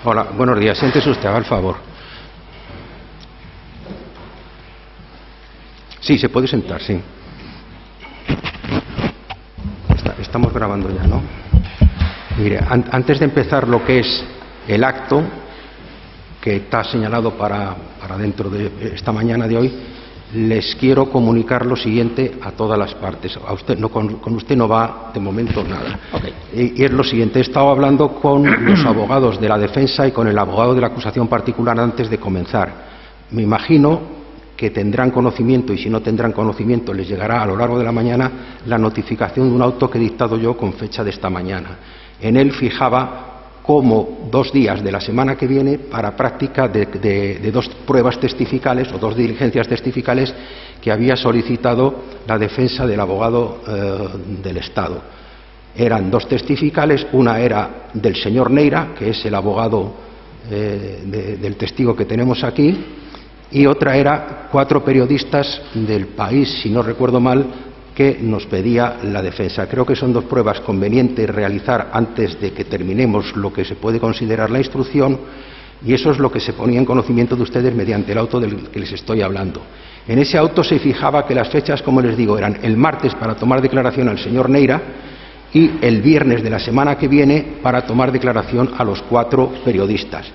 Hola, buenos días. Siéntese usted, haga el favor. Sí, se puede sentar, sí. Estamos grabando ya, ¿no? Mire, antes de empezar lo que es el acto, que está señalado para dentro de esta mañana de hoy, les quiero comunicar lo siguiente a todas las partes. A usted, no, con usted no va de momento nada. Okay. Y es lo siguiente, he estado hablando con los abogados de la defensa y con el abogado de la acusación particular antes de comenzar. Me imagino que tendrán conocimiento, y si no tendrán conocimiento les llegará a lo largo de la mañana la notificación de un auto que he dictado yo con fecha de esta mañana. En él fijaba como 2 días de la semana que viene para práctica de 2 pruebas testificales o 2 diligencias testificales que había solicitado la defensa del abogado del Estado. Eran 2 testificales, una era del señor Neira, que es el abogado del testigo que tenemos aquí, y otra era 4 periodistas del País, si no recuerdo mal, que nos pedía la defensa. Creo que son 2 pruebas convenientes realizar antes de que terminemos lo que se puede considerar la instrucción, y eso es lo que se ponía en conocimiento de ustedes mediante el auto del que les estoy hablando. En ese auto se fijaba que las fechas, como les digo, eran el martes para tomar declaración al señor Neira y el viernes de la semana que viene para tomar declaración a los 4 periodistas.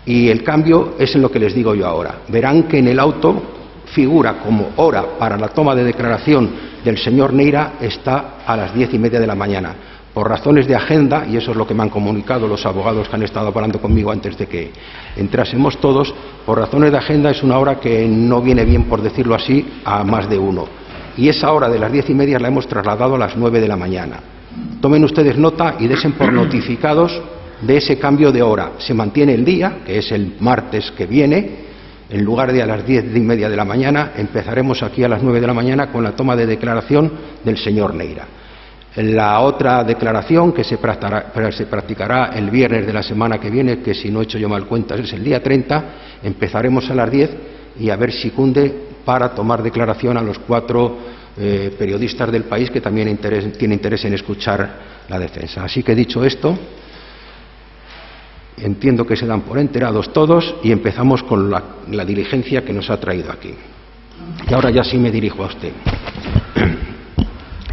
Y el cambio es en lo que les digo yo ahora. Verán que en el auto figura como hora para la toma de declaración del señor Neira está a las 10:30 de la mañana. Por razones de agenda, y eso es lo que me han comunicado los abogados que han estado hablando conmigo antes de que entrásemos todos, por razones de agenda es una hora que no viene bien, por decirlo así, a más de uno. Y esa hora de las 10:30 la hemos trasladado a las 9 de la mañana. Tomen ustedes nota y desen por notificados de ese cambio de hora. Se mantiene el día, que es el martes que viene. En lugar de a las 10:30 de la mañana, empezaremos aquí a las 9 de la mañana con la toma de declaración del señor Neira. La otra declaración que se practicará el viernes de la semana que viene, que si no he hecho yo mal cuentas es el día 30, empezaremos a las 10 y a ver si cunde para tomar declaración a los 4 periodistas del País que también tienen interés en escuchar la defensa. Así que dicho esto, entiendo que se dan por enterados todos y empezamos con la diligencia que nos ha traído aquí. Y ahora ya sí me dirijo a usted.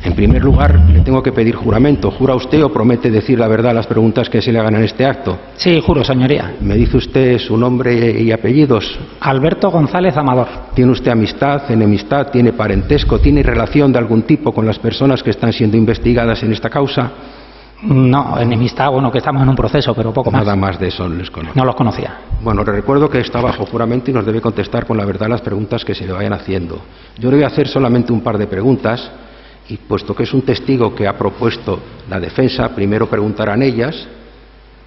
En primer lugar, le tengo que pedir juramento. ¿Jura usted o promete decir la verdad a las preguntas que se le hagan en este acto? Sí, juro, señoría. ¿Me dice usted su nombre y apellidos? Alberto González Amador. ¿Tiene usted amistad, enemistad, tiene parentesco, tiene relación de algún tipo con las personas que están siendo investigadas en esta causa? No, enemistad, bueno, que estamos en un proceso, pero poco más. Nada más de eso les conozco. No los conocía. Bueno, le recuerdo que está bajo juramento y nos debe contestar con la verdad las preguntas que se le vayan haciendo. Yo le voy a hacer solamente un par de preguntas, y puesto que es un testigo que ha propuesto la defensa, primero preguntarán ellas,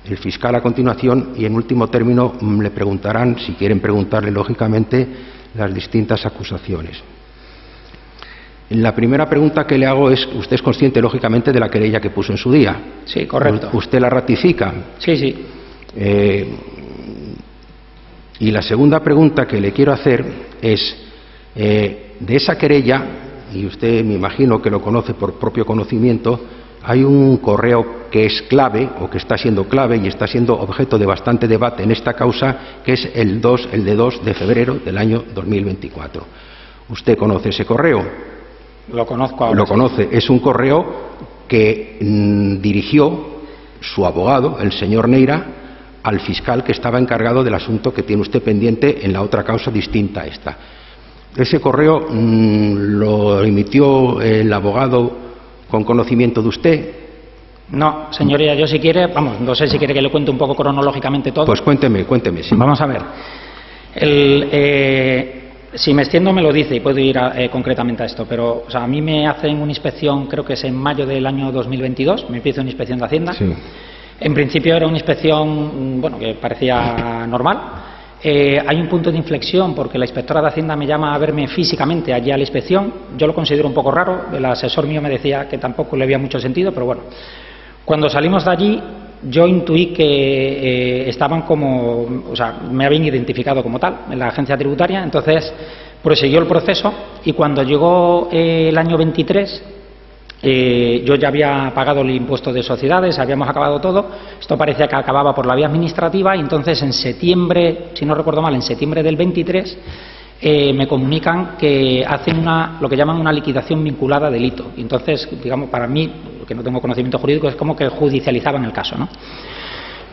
el fiscal a continuación, y en último término le preguntarán, si quieren preguntarle lógicamente, las distintas acusaciones. La primera pregunta que le hago es, usted es consciente lógicamente de la querella que puso en su día. Sí, correcto. ¿Usted la ratifica? Sí, sí. Y la segunda pregunta que le quiero hacer es, de esa querella, y usted me imagino que lo conoce por propio conocimiento, hay un correo que es clave, o que está siendo clave y está siendo objeto de bastante debate en esta causa, que es el de 2 de febrero del año 2024. ¿Usted conoce ese correo? Lo conozco ahora. Lo conoce. Es un correo que dirigió su abogado, el señor Neira, al fiscal que estaba encargado del asunto que tiene usted pendiente en la otra causa distinta a esta. Ese correo lo emitió el abogado con conocimiento de usted. No, señoría, yo si quiere, vamos, no sé si quiere que le cuente un poco cronológicamente todo. Pues cuénteme, sí. Vamos a ver. Si me extiendo me lo dice y puedo ir concretamente a esto, pero o sea, a mí me hacen una inspección, creo que es en mayo del año 2022, me empieza una inspección de Hacienda. Sí. En principio era una inspección, bueno, que parecía normal. Hay un punto de inflexión porque la inspectora de Hacienda me llama a verme físicamente allí a la inspección. Yo lo considero un poco raro, el asesor mío me decía que tampoco le había mucho sentido, pero bueno. Cuando salimos de allí, yo intuí que estaban como, o sea, me habían identificado como tal en la agencia tributaria, entonces prosiguió el proceso y cuando llegó el año 23 Yo ya había pagado el impuesto de sociedades, habíamos acabado todo. Esto parecía que acababa por la vía administrativa y entonces en septiembre, si no recuerdo mal, en septiembre del 23, me comunican que hacen lo que llaman una liquidación vinculada a delito. Y entonces, digamos, para mí, que no tengo conocimiento jurídico, es como que judicializaban el caso, ¿no?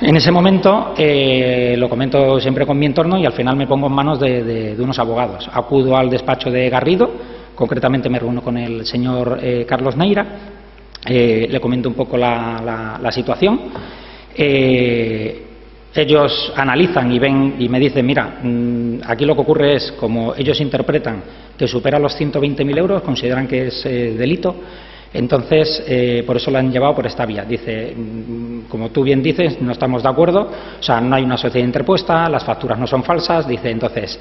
En ese momento lo comento siempre con mi entorno y al final me pongo en manos de unos abogados. Acudo al despacho de Garrido. Concretamente me reúno con el señor Carlos Neira, le comento un poco la situación. Ellos analizan y ven y me dicen, mira, aquí lo que ocurre es, como ellos interpretan que supera los 120.000 euros, consideran que es delito, entonces por eso lo han llevado por esta vía. Dice, como tú bien dices, no estamos de acuerdo, o sea, no hay una sociedad interpuesta, las facturas no son falsas, dice, entonces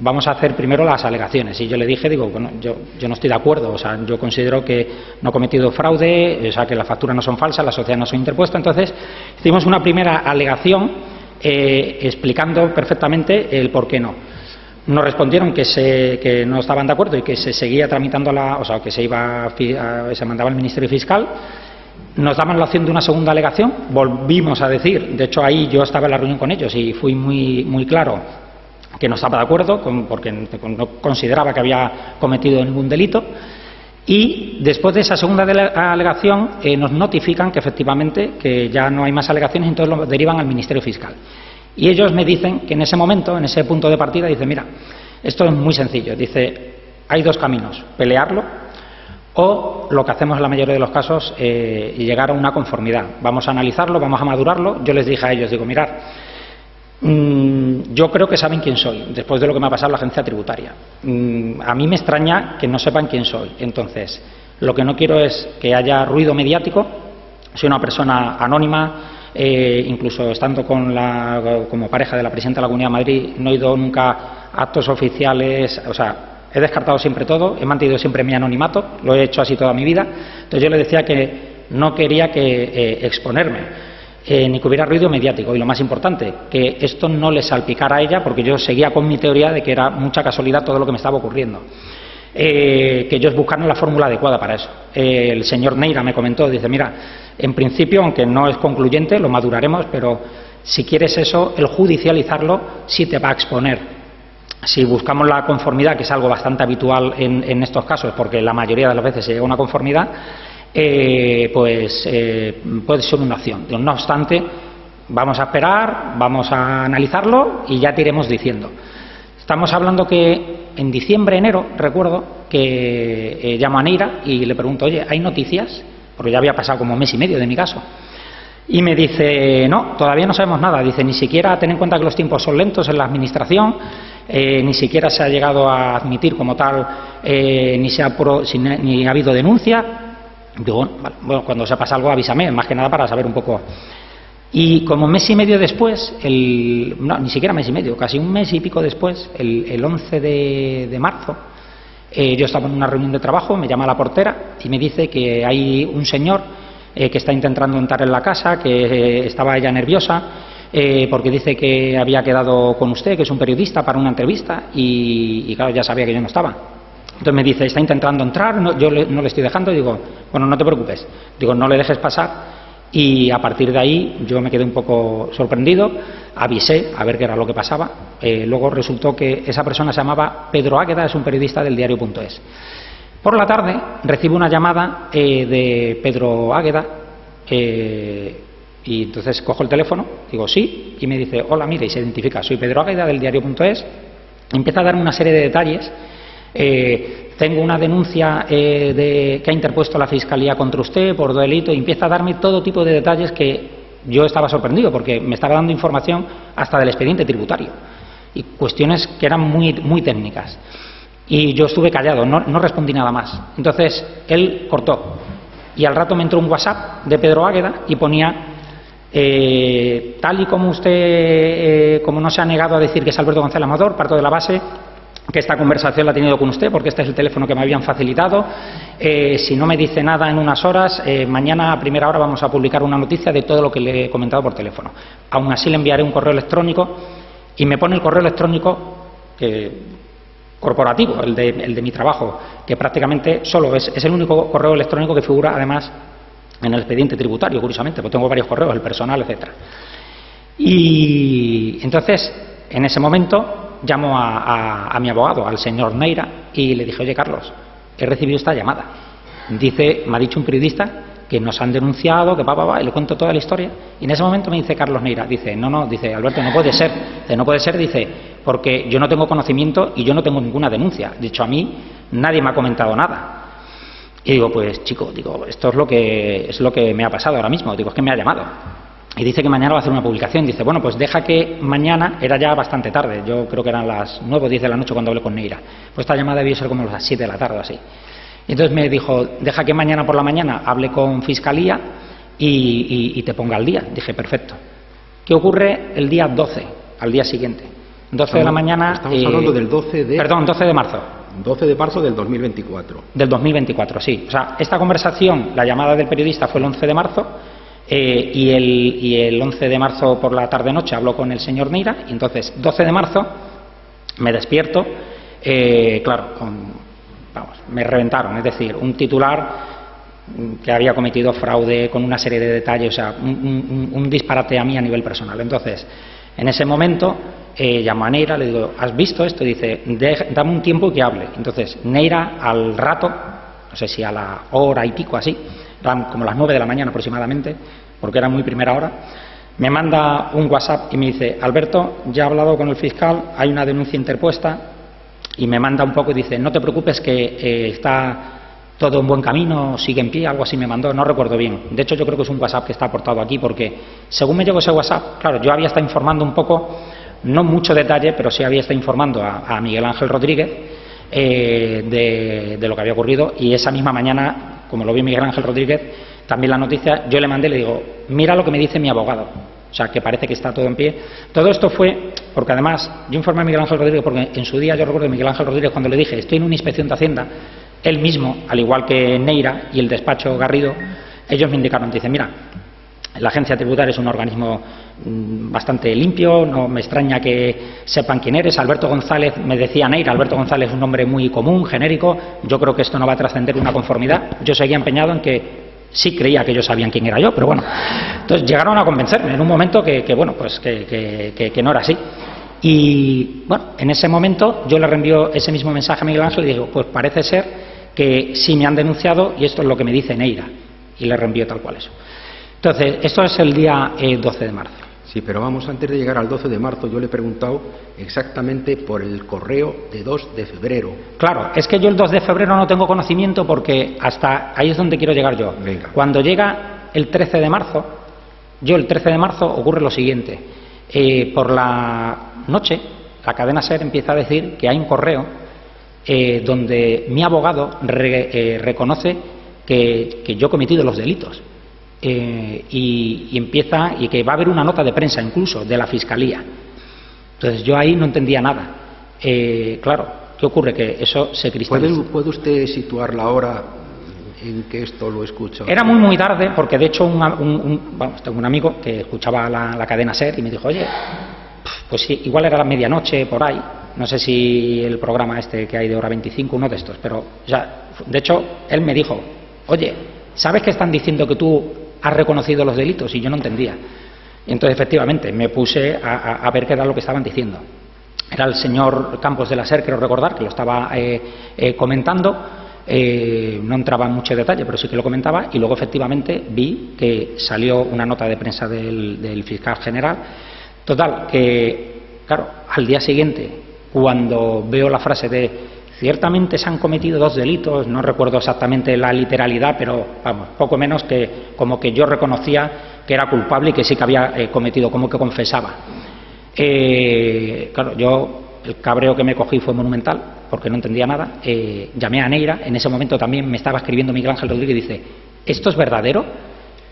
vamos a hacer primero las alegaciones. Y yo le dije, digo, bueno, yo no estoy de acuerdo, o sea, yo considero que no he cometido fraude, o sea, que las facturas no son falsas, las sociedades no son interpuestas. Entonces hicimos una primera alegación explicando perfectamente el por qué no. Nos respondieron que no estaban de acuerdo y que se seguía tramitando o sea, que se mandaba al Ministerio Fiscal. Nos daban la opción de una segunda alegación, volvimos a decir, de hecho ahí yo estaba en la reunión con ellos y fui muy claro que no estaba de acuerdo, porque no consideraba que había cometido ningún delito, y después de esa segunda alegación nos notifican que efectivamente que ya no hay más alegaciones, entonces lo derivan al Ministerio Fiscal. Y ellos me dicen que en ese momento, en ese punto de partida, dicen, mira, esto es muy sencillo, dice, hay dos caminos, pelearlo o lo que hacemos en la mayoría de los casos, llegar a una conformidad. Vamos a analizarlo, vamos a madurarlo. Yo les dije a ellos, digo, mirad, yo creo que saben quién soy, después de lo que me ha pasado en la agencia tributaria. A mí me extraña que no sepan quién soy. Entonces, lo que no quiero es que haya ruido mediático. Soy una persona anónima, incluso estando como pareja de la presidenta de la Comunidad de Madrid, no he ido nunca a actos oficiales, o sea, he descartado siempre todo, he mantenido siempre mi anonimato, lo he hecho así toda mi vida. Entonces yo le decía que no quería exponerme. Ni que hubiera ruido mediático, y lo más importante, que esto no le salpicara a ella, porque yo seguía con mi teoría de que era mucha casualidad todo lo que me estaba ocurriendo. Que ellos buscaran la fórmula adecuada para eso. El señor Neira me comentó, dice, mira, en principio, aunque no es concluyente, lo maduraremos, pero si quieres eso, el judicializarlo sí te va a exponer. Si buscamos la conformidad, que es algo bastante habitual en estos casos, porque la mayoría de las veces se llega a una conformidad, puede ser una opción. No obstante, vamos a esperar, vamos a analizarlo y ya te iremos diciendo. Estamos hablando que en diciembre, enero, recuerdo que llamo a Neira y le pregunto, oye, ¿hay noticias? Porque ya había pasado como un mes y medio de mi caso. Y me dice, no, todavía no sabemos nada. Dice, ni siquiera, ten en cuenta que los tiempos son lentos en la administración, ni siquiera se ha llegado a admitir como tal, ni ha habido denuncia. Digo, bueno, cuando se pasa algo avísame, más que nada para saber un poco. Y como mes y medio después, no, ni siquiera mes y medio, casi un mes y pico después, el 11 de marzo, yo estaba en una reunión de trabajo, me llama la portera y me dice que hay un señor que está intentando entrar en la casa, que estaba ella nerviosa, porque dice que había quedado con usted, que es un periodista, para una entrevista, y claro, ya sabía que yo no estaba. Entonces me dice, está intentando entrar, no, yo no le estoy dejando. Y digo, bueno, no te preocupes. Digo, no le dejes pasar. Y a partir de ahí yo me quedé un poco sorprendido, avisé a ver qué era lo que pasaba. Luego resultó que esa persona se llamaba Pedro Águeda, es un periodista del diario.es. Por la tarde recibo una llamada de Pedro Águeda, y entonces cojo el teléfono, digo sí, y me dice, hola, mire, y se identifica, soy Pedro Águeda del diario.es. Empieza a darme una serie de detalles. Tengo una denuncia que ha interpuesto la Fiscalía contra usted por delito, y empieza a darme todo tipo de detalles que yo estaba sorprendido, porque me estaba dando información hasta del expediente tributario y cuestiones que eran muy técnicas. Y yo estuve callado, no respondí nada más. Entonces él cortó y al rato me entró un WhatsApp de Pedro Águeda y ponía, tal y como usted, como no se ha negado a decir que es Alberto González Amador, parto de la base que esta conversación la he tenido con usted porque este es el teléfono que me habían facilitado. Si no me dice nada en unas horas, mañana a primera hora vamos a publicar una noticia de todo lo que le he comentado por teléfono. Aún así le enviaré un correo electrónico, y me pone el correo electrónico, que corporativo, el de mi trabajo, que prácticamente solo es el único correo electrónico que figura además en el expediente tributario, curiosamente, porque tengo varios correos, el personal, etcétera. Y entonces, en ese momento, llamo a mi abogado, al señor Neira, y le dije: oye, Carlos, he recibido esta llamada. Dice, me ha dicho un periodista que nos han denunciado, que y le cuento toda la historia. Y en ese momento me dice Carlos Neira, dice, no, dice, Alberto, no puede ser. Dice, no puede ser, dice, porque yo no tengo conocimiento y yo no tengo ninguna denuncia. De hecho, a mí nadie me ha comentado nada. Y digo, pues chico, digo, esto es lo que me ha pasado ahora mismo. Digo, es que me ha llamado. Y dice que mañana va a hacer una publicación. Dice, bueno, pues deja que mañana, era ya bastante tarde, yo creo que eran las 9 o 10 de la noche cuando hablé con Neira. Pues esta llamada debió ser como las 7 de la tarde o así. Y entonces me dijo, deja que mañana por la mañana hable con Fiscalía y te ponga al día. Dije, perfecto. ¿Qué ocurre el día 12, al día siguiente? 12 de la mañana... Estamos hablando del 12 de... Perdón, 12 de marzo. 12 de marzo del 2024. Del 2024, sí. O sea, esta conversación, la llamada del periodista fue el 11 de marzo y el 11 de marzo por la tarde-noche habló con el señor Neira y entonces, 12 de marzo, me despierto, me reventaron, es decir, un titular que había cometido fraude con una serie de detalles, o sea, un disparate a mí a nivel personal. Entonces, en ese momento llamo a Neira, le digo, ¿has visto esto? Y dice, dame un tiempo que hable. Entonces, Neira al rato, no sé si a la hora y pico así, eran como las 9 de la mañana aproximadamente, porque era muy primera hora, me manda un WhatsApp y me dice, Alberto, ya he hablado con el fiscal, hay una denuncia interpuesta, y me manda un poco y dice, no te preocupes que está todo en buen camino, sigue en pie, algo así me mandó, no recuerdo bien. De hecho, yo creo que es un WhatsApp que está aportado aquí porque, según me llegó ese WhatsApp, claro, yo había estado informando un poco, no mucho detalle, pero sí había estado informando a Miguel Ángel Rodríguez de lo que había ocurrido, y esa misma mañana, como lo vio Miguel Ángel Rodríguez, también la noticia, yo le mandé y le digo, mira lo que me dice mi abogado. O sea, que parece que está todo en pie. Todo esto fue porque además yo informé a Miguel Ángel Rodríguez porque en su día yo recuerdo que Miguel Ángel Rodríguez, cuando le dije estoy en una inspección de Hacienda, él mismo, al igual que Neira y el despacho Garrido, ellos me indicaron, dicen, mira, la agencia tributaria es un organismo bastante limpio, no me extraña que sepan quién eres. Alberto González, me decía Neira, Alberto González es un nombre muy común, genérico, yo creo que esto no va a trascender una conformidad. Yo seguía empeñado en que sí creía que ellos sabían quién era yo, pero bueno. Entonces llegaron a convencerme en un momento que no era así. Y bueno, en ese momento yo le reenvío ese mismo mensaje a Miguel Ángel y digo, pues parece ser que sí me han denunciado y esto es lo que me dice Neira. Y le reenvío tal cual eso. Entonces, esto es el día 12 de marzo. Sí, pero vamos, antes de llegar al 12 de marzo, yo le he preguntado exactamente por el correo de 2 de febrero. Claro, es que yo el 2 de febrero no tengo conocimiento porque hasta ahí es donde quiero llegar yo. Venga. Cuando llega el 13 de marzo, el 13 de marzo ocurre lo siguiente. Por la noche, la cadena SER empieza a decir que hay un correo donde mi abogado reconoce que yo he cometido los delitos. Y empieza, y que va a haber una nota de prensa incluso de la Fiscalía. Entonces yo ahí no entendía nada. Claro, ¿qué ocurre? Que eso se cristaliza. ¿Puede usted situar la hora en que esto lo escucho? Era muy tarde, porque de hecho tengo un amigo que escuchaba la cadena SER y me dijo, oye, pues sí, igual era la medianoche por ahí, no sé si el programa este que hay de hora 25, uno de estos, pero ya, de hecho él me dijo, oye, ¿sabes que están diciendo que tú has reconocido los delitos? Y yo no entendía. Y entonces efectivamente me puse a ver qué era lo que estaban diciendo. Era el señor Campos de la SER, creo recordar, que lo estaba comentando. No entraba en mucho detalle, pero sí que lo comentaba. Y luego efectivamente vi que salió una nota de prensa del fiscal general. Total, que claro, al día siguiente, cuando veo la frase de ciertamente se han cometido 2 delitos, no recuerdo exactamente la literalidad, pero vamos, poco menos que como que yo reconocía que era culpable y que sí que había cometido, como que confesaba. Claro, el cabreo que me cogí fue monumental, porque no entendía nada. Llamé a Neira, en ese momento también me estaba escribiendo Miguel Ángel Rodríguez y dice, ¿esto es verdadero?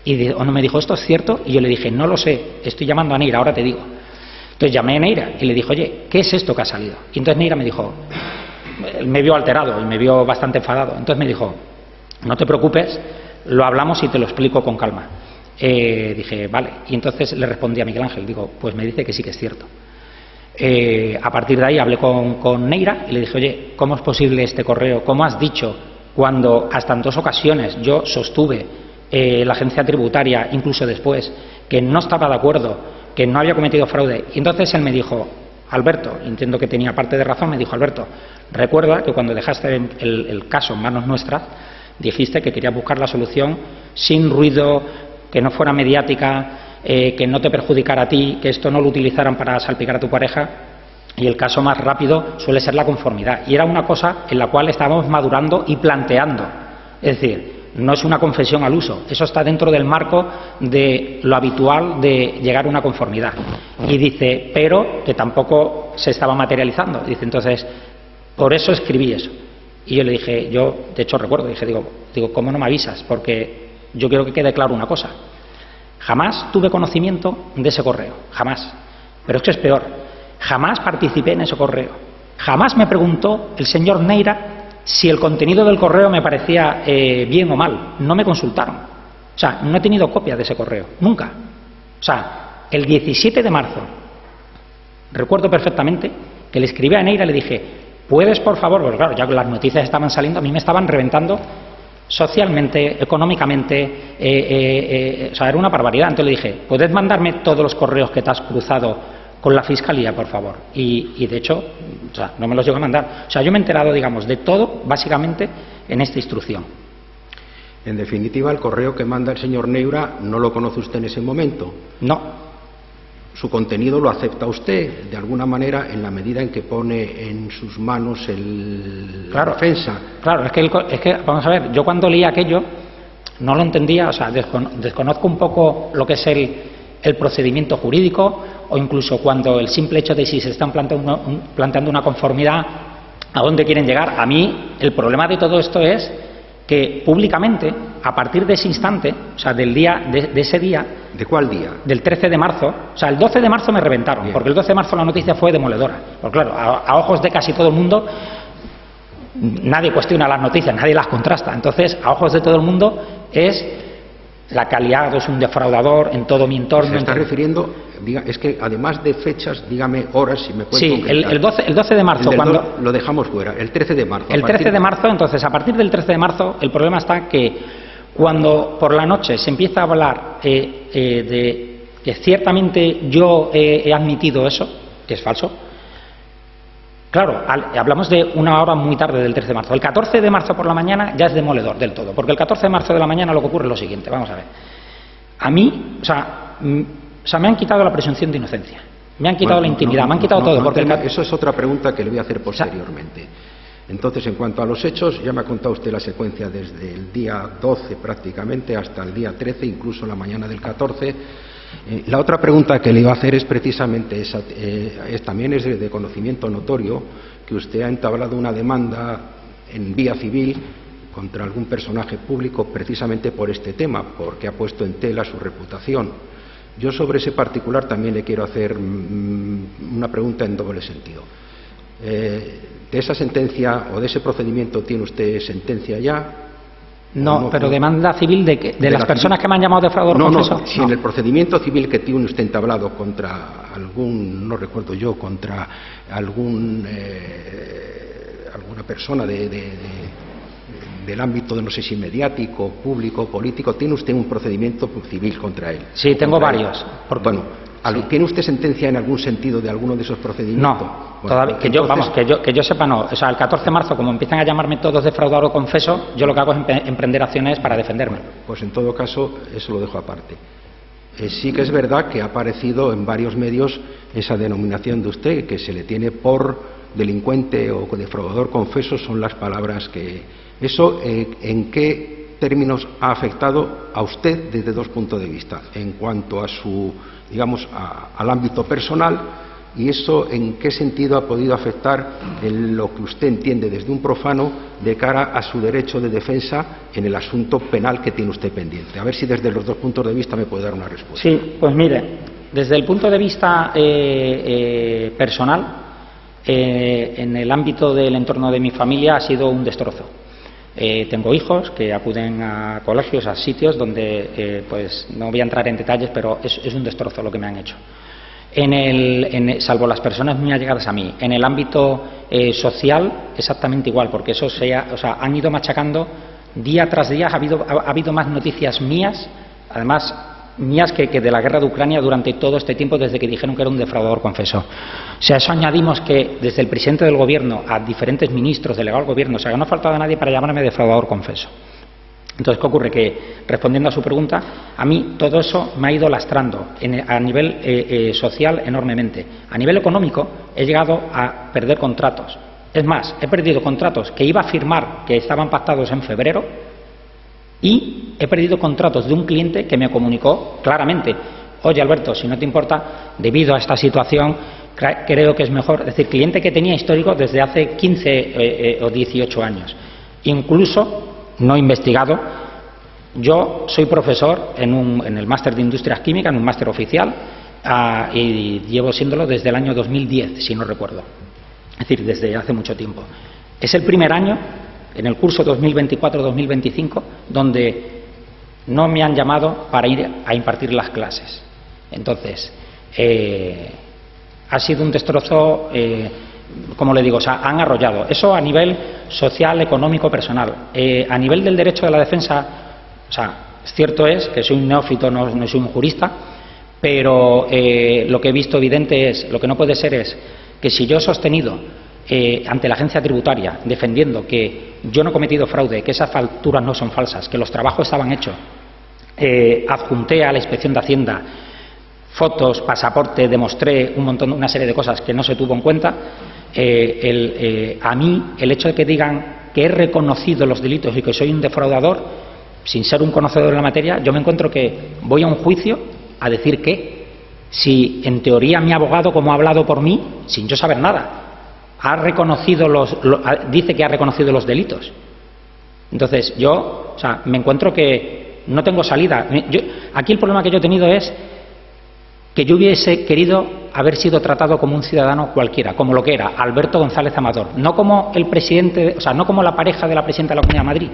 Y no me dijo, ¿esto es cierto? Y yo le dije, no lo sé, estoy llamando a Neira, ahora te digo. Entonces llamé a Neira y le dije, oye, ¿qué es esto que ha salido? Y entonces Neira me dijo, él me vio alterado y me vio bastante enfadado. Entonces me dijo, no te preocupes, lo hablamos y te lo explico con calma. Dije, vale. Y entonces le respondí a Miguel Ángel, digo, pues me dice que sí que es cierto. A partir de ahí hablé con Neira y le dije, oye, ¿cómo es posible este correo? ¿Cómo has dicho cuando hasta en 2 ocasiones yo sostuve la agencia tributaria, incluso después, que no estaba de acuerdo, que no había cometido fraude? Y entonces él me dijo, Alberto, entiendo que tenía parte de razón, me dijo, Alberto, recuerda que cuando dejaste el caso en manos nuestras, dijiste que querías buscar la solución sin ruido, que no fuera mediática, que no te perjudicara a ti, que esto no lo utilizaran para salpicar a tu pareja, y el caso más rápido suele ser la conformidad. Y era una cosa en la cual estábamos madurando y planteando. Es decir, no es una confesión al uso, eso está dentro del marco de lo habitual de llegar a una conformidad. Y dice, pero que tampoco se estaba materializando. Dice, entonces, por eso escribí eso. Y yo le dije, yo de hecho recuerdo, digo, ¿cómo no me avisas? Porque yo quiero que quede claro una cosa. Jamás tuve conocimiento de ese correo, jamás. Pero es que es peor, jamás participé en ese correo. Jamás me preguntó el señor Neira si el contenido del correo me parecía bien o mal. No me consultaron. O sea, no he tenido copia de ese correo, nunca. O sea, el 17 de marzo, recuerdo perfectamente que le escribí a Neira y le dije, ¿puedes, por favor? Porque claro, ya las noticias estaban saliendo, a mí me estaban reventando socialmente, económicamente, o sea, era una barbaridad. Entonces le dije, ¿puedes mandarme todos los correos que te has cruzado con la Fiscalía, por favor? Y de hecho, o sea, no me los llegó a mandar. O sea, yo me he enterado, digamos, de todo, básicamente, en esta instrucción. En definitiva, el correo que manda el señor Neira no lo conoce usted en ese momento. No. Su contenido lo acepta usted, de alguna manera, en la medida en que pone en sus manos la defensa. Claro, es que, vamos a ver, yo cuando leí aquello no lo entendía, o sea, desconozco un poco lo que es el procedimiento jurídico, o incluso cuando el simple hecho de si se están planteando una conformidad, a dónde quieren llegar. A mí, el problema de todo esto es que públicamente, a partir de ese instante, o sea, del día, de ese día... ¿De cuál día? Del 13 de marzo. O sea, el 12 de marzo me reventaron. Bien. Porque el 12 de marzo la noticia fue demoledora. Porque claro, a ojos de casi todo el mundo, nadie cuestiona las noticias, nadie las contrasta. Entonces, a ojos de todo el mundo es la calidad, es un defraudador en todo mi entorno. Se está refiriendo, es que además de fechas, dígame horas, si me puede concretar. Sí, el 12 de marzo. Cuando lo dejamos fuera, el 13 de marzo. El 13 de marzo, entonces, a partir del 13 de marzo, el problema está que cuando por la noche se empieza a hablar de que ciertamente yo he admitido eso, que es falso, claro, hablamos de una hora muy tarde del 13 de marzo. El 14 de marzo por la mañana ya es demoledor del todo, porque el 14 de marzo de la mañana lo que ocurre es lo siguiente, vamos a ver. A mí, o sea, me han quitado la presunción de inocencia, me han quitado la intimidad, me han quitado todo. Porque eso es otra pregunta que le voy a hacer posteriormente. Entonces, en cuanto a los hechos, ya me ha contado usted la secuencia desde el día 12 prácticamente hasta el día 13, incluso la mañana del 14. La otra pregunta que le iba a hacer es precisamente esa, también es de conocimiento notorio que usted ha entablado una demanda en vía civil contra algún personaje público precisamente por este tema, porque ha puesto en tela su reputación. Yo sobre ese particular también le quiero hacer una pregunta en doble sentido. ¿De esa sentencia o de ese procedimiento tiene usted sentencia ya? No, pero demanda civil de las personas que me han llamado defraudador confeso. Si en el procedimiento civil que tiene usted entablado contra algún, no recuerdo yo, contra alguna persona del ámbito de no sé si mediático, público, político, ¿tiene usted un procedimiento civil contra él? Sí, tengo varios. Bueno, ¿tiene usted sentencia en algún sentido de alguno de esos procedimientos? No, bueno, todavía, que yo sepa no. O sea, el 14 de marzo, como empiezan a llamarme todos defraudador o confeso, yo lo que hago es emprender acciones para defenderme. Pues en todo caso, eso lo dejo aparte. Sí que es verdad que ha aparecido en varios medios esa denominación de usted, que se le tiene por delincuente o defraudador confeso, son las palabras que... ¿Eso en qué términos ha afectado a usted desde dos puntos de vista? En cuanto a su, digamos, al ámbito personal, y eso en qué sentido ha podido afectar en lo que usted entiende desde un profano de cara a su derecho de defensa en el asunto penal que tiene usted pendiente. A ver si desde los dos puntos de vista me puede dar una respuesta. Sí, pues mire, desde el punto de vista personal, en el ámbito del entorno de mi familia ha sido un destrozo. Tengo hijos que acuden a colegios, a sitios donde, pues no voy a entrar en detalles, pero es un destrozo lo que me han hecho. Salvo las personas muy allegadas a mí. En el ámbito social, exactamente igual, porque eso han ido machacando día tras día. Ha habido más noticias mías, además mías que de la guerra de Ucrania durante todo este tiempo, desde que dijeron que era un defraudador confeso. O sea, eso añadimos que desde el presidente del gobierno a diferentes ministros, delegados del gobierno, o sea, que no ha faltado nadie para llamarme defraudador confeso. Entonces, ¿qué ocurre? Que, respondiendo a su pregunta, a mí todo eso me ha ido lastrando a nivel social enormemente. A nivel económico, he llegado a perder contratos. Es más, he perdido contratos que iba a firmar, que estaban pactados en febrero, y he perdido contratos de un cliente que me comunicó claramente: oye, Alberto, si no te importa, debido a esta situación, creo que es mejor. Es decir, cliente que tenía histórico desde hace 15 o 18 años. Incluso, no he investigado, yo soy profesor en el máster de Industrias Químicas, en un máster oficial, y llevo siéndolo desde el año 2010, si no recuerdo. Es decir, desde hace mucho tiempo. Es el primer año, en el curso 2024-2025, donde no me han llamado para ir a impartir las clases. Entonces, ha sido un destrozo, como le digo, han arrollado. Eso a nivel social, económico, personal. A nivel del derecho de la defensa, cierto es que soy un neófito, no soy un jurista, pero lo que he visto evidente es, lo que no puede ser es que si yo he sostenido ante la agencia tributaria, defendiendo que yo no he cometido fraude, que esas facturas no son falsas, que los trabajos estaban hechos, adjunté a la Inspección de Hacienda fotos, pasaporte, demostré una serie de cosas que no se tuvo en cuenta. A mí, el hecho de que digan que he reconocido los delitos y que soy un defraudador, sin ser un conocedor de la materia, yo me encuentro que voy a un juicio a decir que, si en teoría mi abogado, como ha hablado por mí, sin yo saber nada, dice que ha reconocido los delitos. Entonces, yo me encuentro que no tengo salida. Aquí el problema que yo he tenido es que yo hubiese querido haber sido tratado como un ciudadano cualquiera, como lo que era Alberto González Amador, no como el presidente, no como la pareja de la presidenta de la Comunidad de Madrid,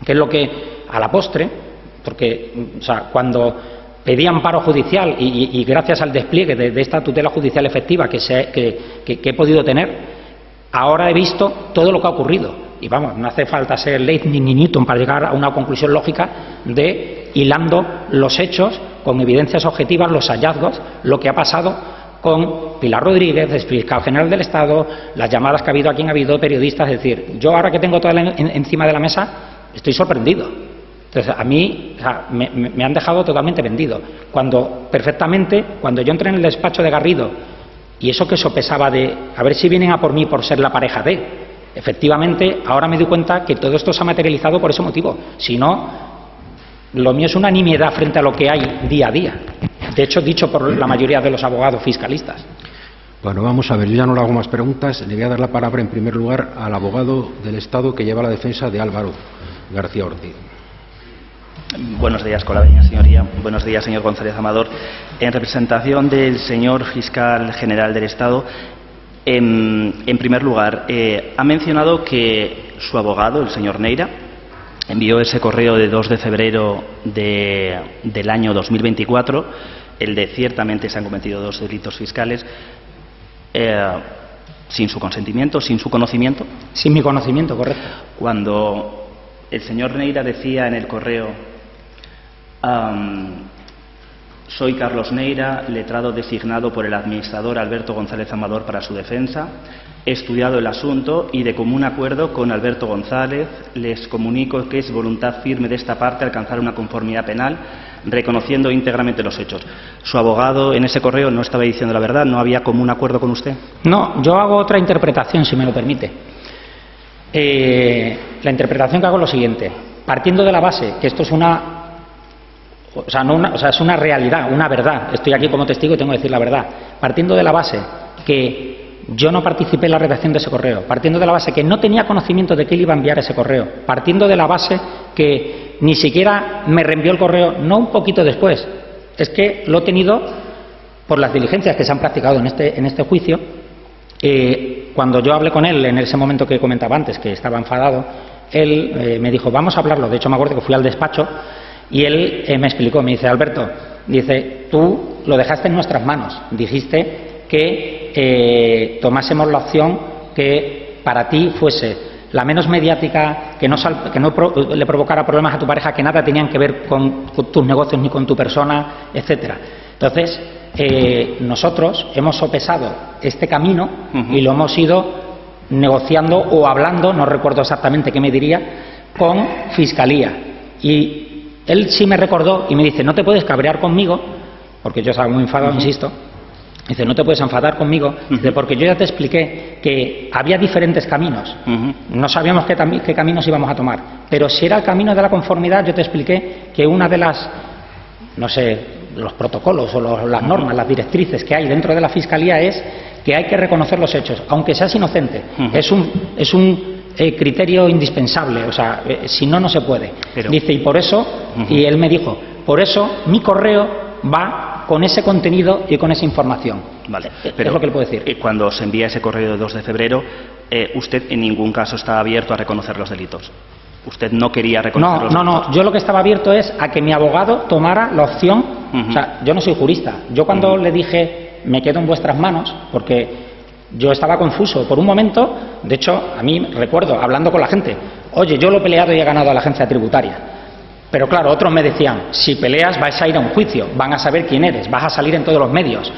que es lo que a la postre, porque cuando pedí amparo judicial y gracias al despliegue de esta tutela judicial efectiva que he podido tener, ahora he visto todo lo que ha ocurrido. Y vamos, no hace falta ser Leibniz ni Newton para llegar a una conclusión lógica de, hilando los hechos con evidencias objetivas, los hallazgos, lo que ha pasado con Pilar Rodríguez, el fiscal general del Estado, las llamadas que ha habido a quien ha habido, periodistas. Es decir, yo ahora que tengo todo encima de la mesa, estoy sorprendido. Entonces, a mí me han dejado totalmente vendido. Cuando yo entré en el despacho de Garrido, y eso que sopesaba de a ver si vienen a por mí por ser la pareja de, efectivamente, ahora me doy cuenta que todo esto se ha materializado por ese motivo. Si no, lo mío es una nimiedad frente a lo que hay día a día. De hecho, dicho por la mayoría de los abogados fiscalistas. Bueno, vamos a ver, yo ya no le hago más preguntas. Le voy a dar la palabra en primer lugar al abogado del Estado que lleva la defensa de Álvaro García Ortiz. Buenos días, con la venia, señoría. Buenos días, señor González Amador. En representación del señor fiscal general del Estado, en primer lugar, ha mencionado que su abogado, el señor Neira, envió ese correo de 2 de febrero del año 2024, el de ciertamente se han cometido 2 delitos fiscales, sin su consentimiento, sin su conocimiento. Sin mi conocimiento, correcto. Cuando el señor Neira decía en el correo: soy Carlos Neira, letrado designado por el administrador Alberto González Amador para su defensa. He estudiado el asunto y, de común acuerdo con Alberto González, les comunico que es voluntad firme de esta parte alcanzar una conformidad penal, reconociendo íntegramente los hechos. ¿Su abogado en ese correo no estaba diciendo la verdad? ¿No había común acuerdo con usted? No, yo hago otra interpretación, si me lo permite. La interpretación que hago es lo siguiente: partiendo de la base que esto es es una realidad, una verdad. Estoy aquí como testigo y tengo que decir la verdad. Partiendo de la base que yo no participé en la redacción de ese correo, partiendo de la base que no tenía conocimiento de que él iba a enviar ese correo, partiendo de la base que ni siquiera me reenvió el correo, no un poquito después, es que lo he tenido por las diligencias que se han practicado en este juicio. Cuando yo hablé con él en ese momento que comentaba antes, que estaba enfadado, él me dijo: vamos a hablarlo. De hecho, me acuerdo que fui al despacho y él me explicó, me dice: Alberto, dice, tú lo dejaste en nuestras manos. Dijiste que tomásemos la opción que para ti fuese la menos mediática, que no le provocara problemas a tu pareja, que nada tenían que ver con tus negocios ni con tu persona, etcétera. Entonces, nosotros hemos sopesado este camino y lo hemos ido negociando o hablando, no recuerdo exactamente qué me diría, con Fiscalía. Y él sí me recordó y me dice, no te puedes cabrear conmigo, porque yo estaba muy enfadado, insisto. Dice, no te puedes enfadar conmigo, dice, porque yo ya te expliqué que había diferentes caminos. No sabíamos qué caminos íbamos a tomar. Pero si era el camino de la conformidad, yo te expliqué que una de las, no sé, los protocolos o las normas, las directrices que hay dentro de la Fiscalía es que hay que reconocer los hechos, aunque seas inocente. Es un criterio indispensable, o sea, si no, no se puede. Pero... Dice, y por eso, y él me dijo, por eso mi correo va con ese contenido y con esa información. Vale, pero es lo que le puedo decir. Cuando se envía ese correo de 2 de febrero, usted en ningún caso está abierto a reconocer los delitos. Usted no quería reconocer los delitos. No, yo lo que estaba abierto es a que mi abogado tomara la opción. O sea, yo no soy jurista. Yo cuando le dije, me quedo en vuestras manos, porque yo estaba confuso por un momento. De hecho, a mí recuerdo, hablando con la gente, oye, yo lo he peleado y he ganado a la agencia tributaria. Pero claro, otros me decían, si peleas vais a ir a un juicio, van a saber quién eres, vas a salir en todos los medios.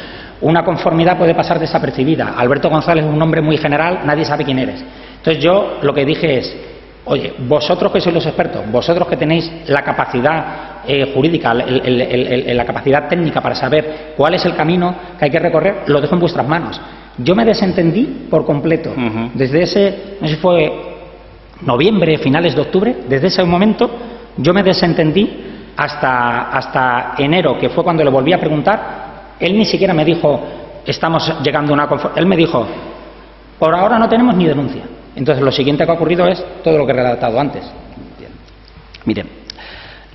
Una conformidad puede pasar desapercibida. Alberto González es un nombre muy general, nadie sabe quién eres. Entonces yo lo que dije es, oye, vosotros que sois los expertos, vosotros que tenéis la capacidad jurídica, la capacidad técnica para saber cuál es el camino que hay que recorrer, lo dejo en vuestras manos. Yo me desentendí por completo. Desde ese, no sé si fue noviembre, finales de octubre, desde ese momento yo me desentendí hasta enero, que fue cuando le volví a preguntar. Él ni siquiera me dijo, estamos llegando a una conformidad. Él me dijo, por ahora no tenemos ni denuncia. Entonces lo siguiente que ha ocurrido es todo lo que he relatado antes. Bien. Mire,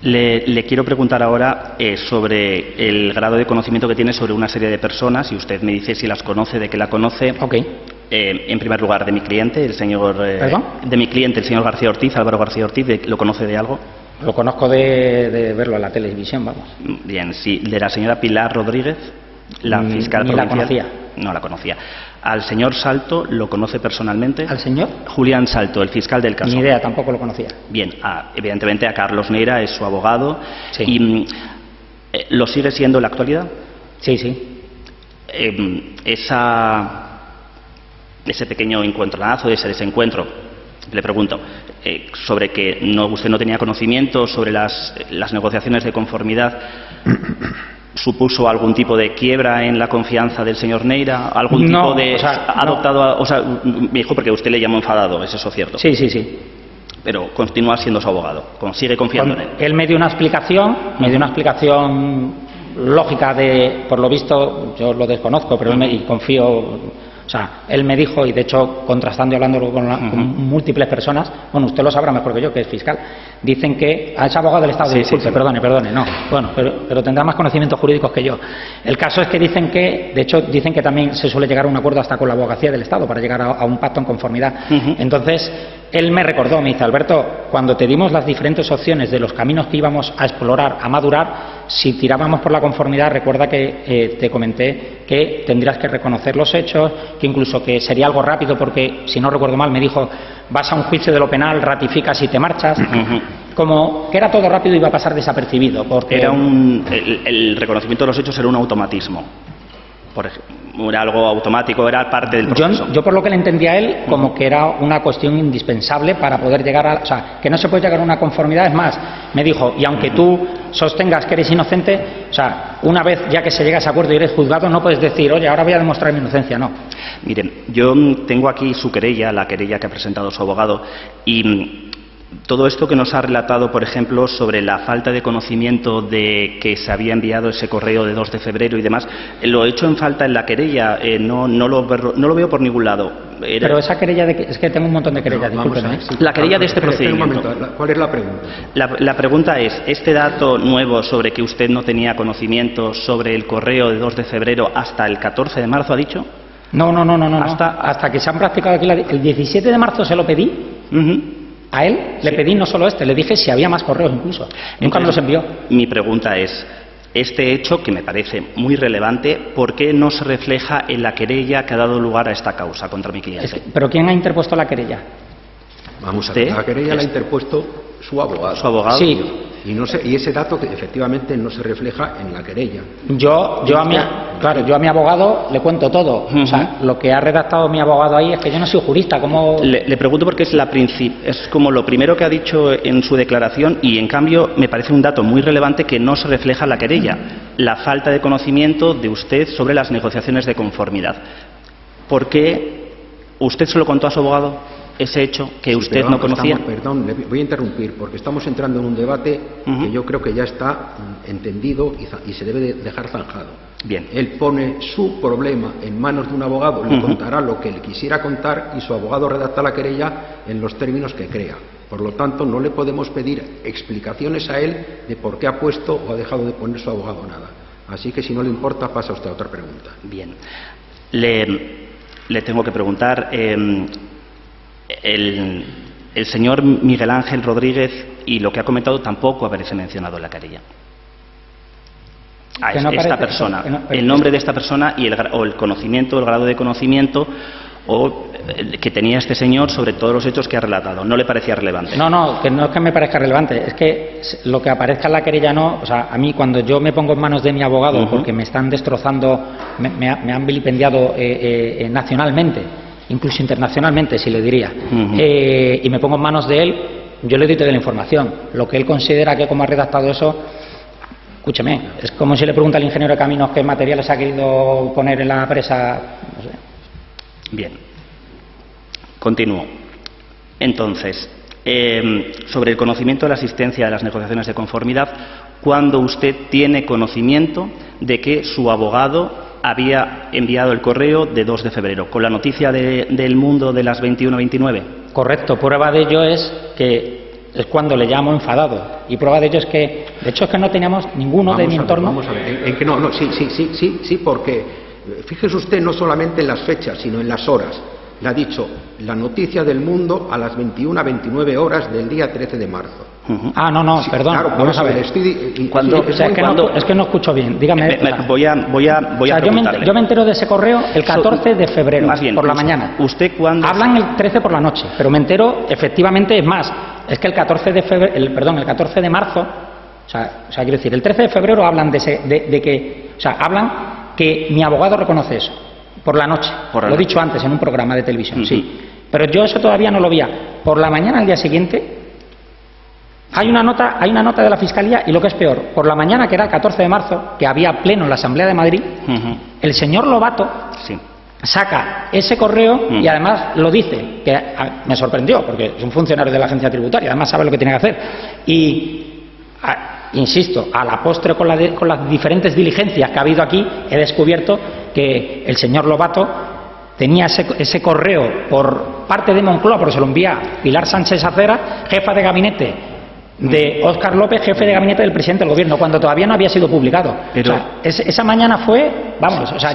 le quiero preguntar ahora sobre el grado de conocimiento que tiene sobre una serie de personas, y usted me dice si las conoce, de qué la conoce. Ok. En primer lugar, de mi cliente, el señor... ¿Perdón? De mi cliente, el señor García Ortiz, Álvaro García Ortiz, ¿lo conoce de algo? Lo conozco de verlo en la televisión, vamos. Bien, sí. De la señora Pilar Rodríguez, la fiscal provincial. La conocía. No la conocía. ¿Al señor Salto lo conoce personalmente? ¿Al señor? Julián Salto, el fiscal del caso. Ni idea, tampoco lo conocía. Bien, evidentemente a Carlos Neira es su abogado. Sí. ¿Y lo sigue siendo en la actualidad? Sí, sí. Ese pequeño encuentronazo, ese desencuentro, le pregunto, sobre que usted no tenía conocimiento sobre las negociaciones de conformidad, ¿supuso algún tipo de quiebra en la confianza del señor Neira? ¿Algún tipo de... O sea, adoptado... No. O sea, me dijo porque usted le llamó enfadado, ¿es eso cierto? Sí, sí, sí. Pero continúa siendo su abogado, sigue confiando en él. Él me dio una explicación, lógica por lo visto, yo lo desconozco, pero y confío... O sea, él me dijo, y de hecho, contrastando y hablándolo con múltiples personas, bueno, usted lo sabrá mejor que yo, que es fiscal, dicen que es abogado del Estado, disculpe, perdone, no, bueno, pero tendrá más conocimientos jurídicos que yo. El caso es que de hecho, dicen que también se suele llegar a un acuerdo hasta con la abogacía del Estado para llegar a un pacto en conformidad. Entonces, él me recordó, me dice, Alberto, cuando te dimos las diferentes opciones de los caminos que íbamos a explorar, a madurar, si tirábamos por la conformidad, recuerda que te comenté que tendrías que reconocer los hechos, que incluso que sería algo rápido porque, si no recuerdo mal, me dijo, vas a un juicio de lo penal, ratificas y te marchas. Como que era todo rápido y iba a pasar desapercibido. Porque era el reconocimiento de los hechos era un automatismo. Por ejemplo, era algo automático, era parte del proceso. Yo por lo que le entendía a él, como que era una cuestión indispensable para poder llegar a... O sea, que no se puede llegar a una conformidad. Es más, me dijo, y aunque tú sostengas que eres inocente, o sea, una vez ya que se llega a ese acuerdo y eres juzgado, no puedes decir, oye, ahora voy a demostrar mi inocencia, no. Miren, yo tengo aquí su querella, la querella que ha presentado su abogado, y... todo esto que nos ha relatado, por ejemplo, sobre la falta de conocimiento de que se había enviado ese correo de 2 de febrero y demás, lo he hecho en falta en la querella, no lo veo por ningún lado. Pero esa querella, es que tengo un montón de querellas, discúlpeme. La querella de este procedimiento. Un momento, ¿cuál es la pregunta? La pregunta es, ¿este dato nuevo sobre que usted no tenía conocimiento sobre el correo de 2 de febrero hasta el 14 de marzo, ha dicho? No. Hasta que se han practicado aquí, el 17 de marzo se lo pedí. A él le pedí no solo le dije si había más correos incluso. Nunca me los envió. Mi pregunta es, Este hecho, que me parece muy relevante, ¿por qué no se refleja en la querella que ha dado lugar a esta causa contra mi cliente? ¿Pero quién ha interpuesto la querella? Vamos a ver, la querella la ha interpuesto su abogado. ¿Su abogado? Sí. Y ese dato que efectivamente no se refleja en la querella. Yo a mi abogado le cuento todo. O sea, lo que ha redactado mi abogado ahí es que yo no soy jurista. ¿Cómo? Le pregunto porque es como lo primero que ha dicho en su declaración y, en cambio, me parece un dato muy relevante que no se refleja en la querella. La falta de conocimiento de usted sobre las negociaciones de conformidad. ¿Por qué usted se lo contó a su abogado? Ese hecho que usted no conocía. Perdón, le voy a interrumpir porque estamos entrando en un debate que yo creo que ya está entendido y se debe de dejar zanjado. Bien. Él pone su problema en manos de un abogado, le contará lo que le quisiera contar y su abogado redacta la querella en los términos que crea. Por lo tanto, no le podemos pedir explicaciones a él de por qué ha puesto o ha dejado de poner su abogado nada. Así que, si no le importa, pasa usted a otra pregunta. Bien. Le tengo que preguntar... El señor Miguel Ángel Rodríguez y lo que ha comentado tampoco aparece mencionado en la querella. Esta persona, el nombre de esta persona y el conocimiento, el grado de conocimiento que tenía este señor sobre todos los hechos que ha relatado. ¿No le parecía relevante? No, que no es que me parezca relevante, es que lo que aparezca en la querella no. O sea, a mí cuando yo me pongo en manos de mi abogado porque me están destrozando, me han vilipendiado nacionalmente, incluso internacionalmente, si le diría, y me pongo en manos de él, yo le doy toda la información. Lo que él considera que como ha redactado eso, escúcheme, es como si le pregunta al ingeniero de caminos qué materiales ha querido poner en la presa, no sé. Bien, continúo. Entonces, sobre el conocimiento de la asistencia a las negociaciones de conformidad, ¿cuándo usted tiene conocimiento de que su abogado había enviado el correo de 2 de febrero, con la noticia del Mundo de las 21:29? Correcto, prueba de ello es que es cuando le llamo enfadado. Y prueba de ello es que, de hecho, es que no teníamos ninguno de mi entorno. Vamos a ver, sí, porque fíjese usted no solamente en las fechas, sino en las horas. Le ha dicho la noticia del Mundo a las 21:29 horas del día 13 de marzo. No, sí, perdón, claro, vamos a ver. Es que no escucho bien, dígame. Voy a preguntarle. Yo me entero de ese correo el 14 de febrero, más bien, por la mañana. ¿Usted cuándo? Hablan el 13 por la noche, pero me entero, efectivamente, es más, es que el 14 de febrero, el 14 de marzo, o sea, quiero decir, el 13 de febrero hablan hablan que mi abogado reconoce eso, por la noche. Lo he dicho antes en un programa de televisión, sí. Pero yo eso todavía no lo veía. Por la mañana, al día siguiente, hay una nota de la Fiscalía, y lo que es peor, por la mañana, que era el 14 de marzo, que había pleno en la Asamblea de Madrid, el señor Lobato saca ese correo y además lo dice, que me sorprendió, porque es un funcionario de la agencia tributaria, además sabe lo que tiene que hacer. Y, insisto, a la postre, con las diferentes diligencias que ha habido aquí, he descubierto que el señor Lobato tenía ese correo por parte de Moncloa, porque se lo envía Pilar Sánchez Acera, jefa de gabinete de Óscar López, jefe de gabinete del presidente del Gobierno, cuando todavía no había sido publicado. Pero, esa mañana fue,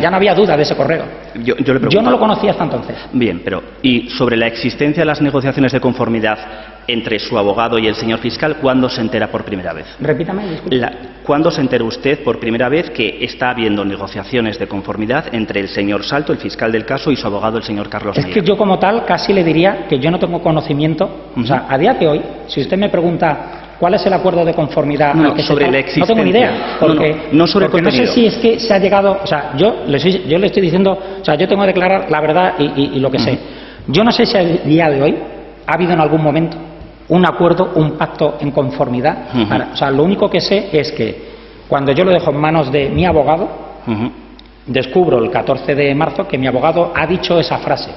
ya no había duda de ese correo. Yo no lo conocía hasta entonces. Bien, pero ¿y sobre la existencia de las negociaciones de conformidad entre su abogado y el señor fiscal, cuándo se entera por primera vez? Repítame, disculpe. ¿Cuándo se enteró usted por primera vez que está habiendo negociaciones de conformidad entre el señor Salto, el fiscal del caso, y su abogado, el señor Carlos Neira? Es que yo, como tal, casi le diría que yo no tengo conocimiento. O sea, a día de hoy, si usted me pregunta cuál es el acuerdo de conformidad al que sobre la existencia, no tengo ni idea, porque no sobre porque no sé si es que se ha llegado, o sea, yo le estoy diciendo, o sea, yo tengo que declarar la verdad y lo que sé. Yo no sé si a día de hoy ha habido en algún momento un acuerdo, un pacto en conformidad. O sea, lo único que sé es que cuando yo lo dejo en manos de mi abogado, descubro el 14 de marzo que mi abogado ha dicho esa frase.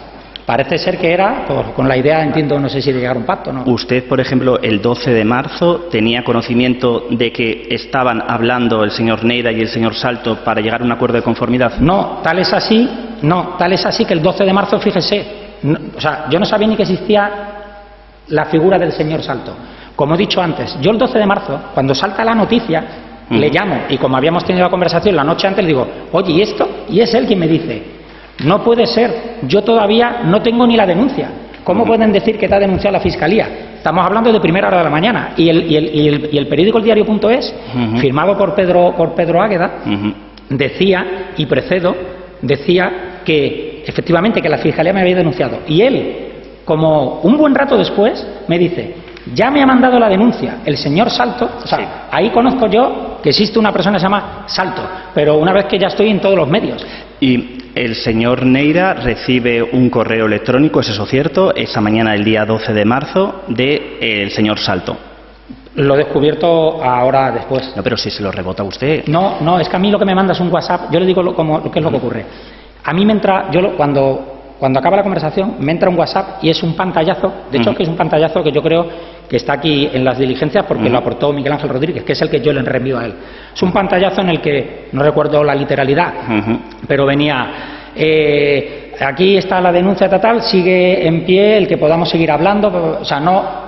Parece ser que era con la idea, entiendo, no sé si de llegar a un pacto, ¿no? Usted, por ejemplo, el 12 de marzo tenía conocimiento de que estaban hablando el señor Neira y el señor Salto para llegar a un acuerdo de conformidad. No, tal es así que el 12 de marzo, fíjese, o sea, yo no sabía ni que existía la figura del señor Salto. Como he dicho antes, yo el 12 de marzo, cuando salta la noticia, le llamo, y como habíamos tenido la conversación la noche antes, le digo, oye, ¿y esto? Y es él quien me dice, no puede ser, yo todavía no tengo ni la denuncia. ¿Cómo pueden decir que te ha denunciado la Fiscalía? estamos hablando de primera hora de la mañana. Y el periódico El Diario.es, firmado por Pedro Águeda, decía, y Precedo, decía que efectivamente que la Fiscalía me había denunciado. Y él, como un buen rato después, me dice, ya me ha mandado la denuncia el señor Salto. O sea, sí, ahí conozco yo que existe una persona que se llama Salto, pero una vez que ya estoy en todos los medios. Y el señor Neira recibe un correo electrónico, ¿es eso cierto?, esa mañana del día 12 de marzo, del señor Salto. Lo he descubierto ahora después. No, pero si se lo rebota usted. No, es que a mí lo que me manda es un WhatsApp. Yo le digo lo que es lo que ocurre. A mí me entra, cuando acaba la conversación, me entra un WhatsApp y es un pantallazo. De hecho, que es un pantallazo que yo creo que está aquí en las diligencias porque lo aportó Miguel Ángel Rodríguez, que es el que yo le reenvío a él. Es un pantallazo en el que, no recuerdo la literalidad, pero venía, aquí está la denuncia tal, sigue en pie el que podamos seguir hablando. O sea, no...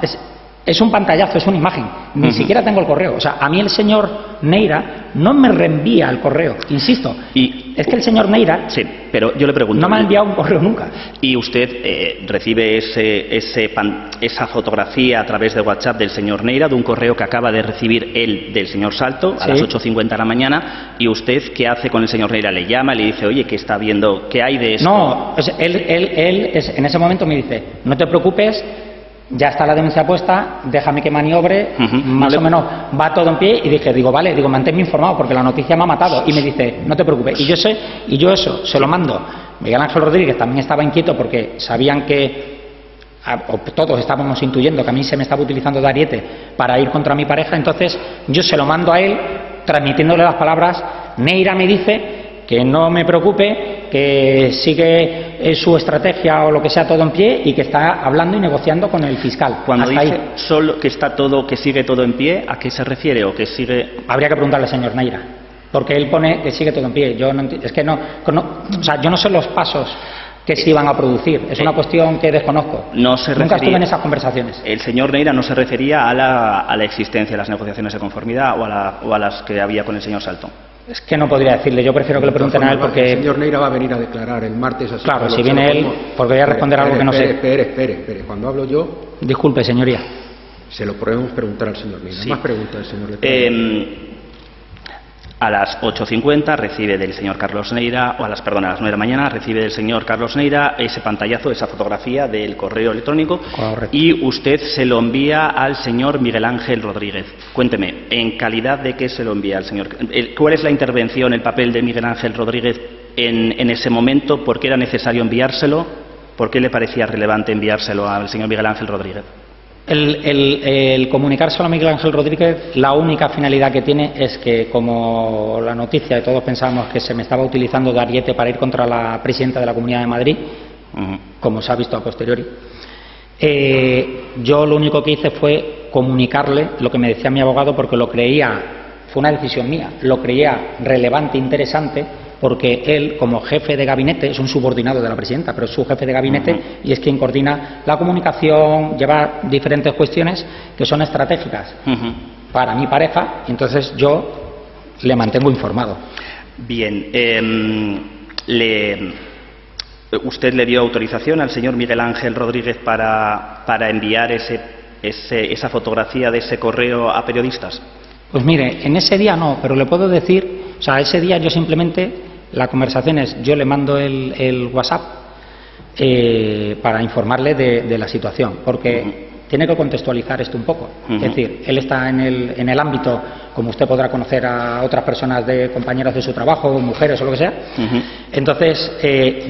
Es un pantallazo, es una imagen. Ni siquiera tengo el correo. O sea, a mí el señor Neira no me reenvía el correo, insisto. Y es que el señor Neira... Sí, pero yo le pregunto... No me ha enviado un correo nunca. ¿Y usted recibe esa fotografía a través de WhatsApp del señor Neira, de un correo que acaba de recibir él del señor Salto a las 8:50 de la mañana? ¿Y usted qué hace con el señor Neira? ¿Le llama, le dice, oye, qué está viendo, qué hay de esto? No, él en ese momento me dice, no te preocupes, ya está la denuncia puesta, déjame que maniobre, más o menos va todo en pie. Y digo, vale, manténme informado porque la noticia me ha matado. Y me dice, no te preocupes. Y yo eso se lo mando. Miguel Ángel Rodríguez también estaba inquieto porque sabían que, o todos estábamos intuyendo que a mí se me estaba utilizando de ariete para ir contra mi pareja. Entonces yo se lo mando a él transmitiéndole las palabras. Neira me dice que no me preocupe, que sigue su estrategia o lo que sea todo en pie y que está hablando y negociando con el fiscal. Cuando dice solo que está todo, que sigue todo en pie, ¿a qué se refiere? ¿O que sigue...? Habría que preguntarle al señor Neira, porque él pone que sigue todo en pie. Yo no, es que no, o sea, yo no sé los pasos que se iban a producir. Es una cuestión que desconozco. Nunca estuve en esas conversaciones. El señor Neira no se refería a la existencia de las negociaciones de conformidad o a las que había con el señor Salto. Es que no podría decirle, yo prefiero que le pregunten a él porque... El señor Neira va a venir a declarar el martes. Así claro, si viene él, porque voy a responder algo que no sé. Espere, cuando hablo yo... Disculpe, señoría. Se lo podemos preguntar al señor Neira. Sí. Más preguntas, señor a las 8:50 recibe del señor Carlos Neira, a las 9 de la mañana recibe del señor Carlos Neira ese pantallazo, esa fotografía del correo electrónico. Correcto. Y usted se lo envía al señor Miguel Ángel Rodríguez. Cuénteme, ¿en calidad de qué se lo envía al señor? ¿Cuál es la intervención, el papel de Miguel Ángel Rodríguez en ese momento? ¿Por qué era necesario enviárselo? ¿Por qué le parecía relevante enviárselo al señor Miguel Ángel Rodríguez? El comunicárselo a Miguel Ángel Rodríguez, la única finalidad que tiene es que, como la noticia de todos pensábamos que se me estaba utilizando de ariete para ir contra la presidenta de la Comunidad de Madrid, como se ha visto a posteriori, yo lo único que hice fue comunicarle lo que me decía mi abogado porque lo creía, fue una decisión mía, lo creía relevante, interesante, porque él, como jefe de gabinete, es un subordinado de la presidenta, pero es su jefe de gabinete y es quien coordina la comunicación, lleva diferentes cuestiones que son estratégicas para mi pareja, y entonces yo le mantengo informado. Bien, ¿usted le dio autorización al señor Miguel Ángel Rodríguez para enviar esa fotografía de ese correo a periodistas? Pues mire, en ese día no, pero le puedo decir, o sea, ese día yo simplemente, la conversación es, yo le mando el WhatsApp para informarle de la situación, porque tiene que contextualizar esto un poco. Es decir, él está en el ámbito, como usted podrá conocer a otras personas, de compañeras de su trabajo, mujeres o lo que sea. Entonces,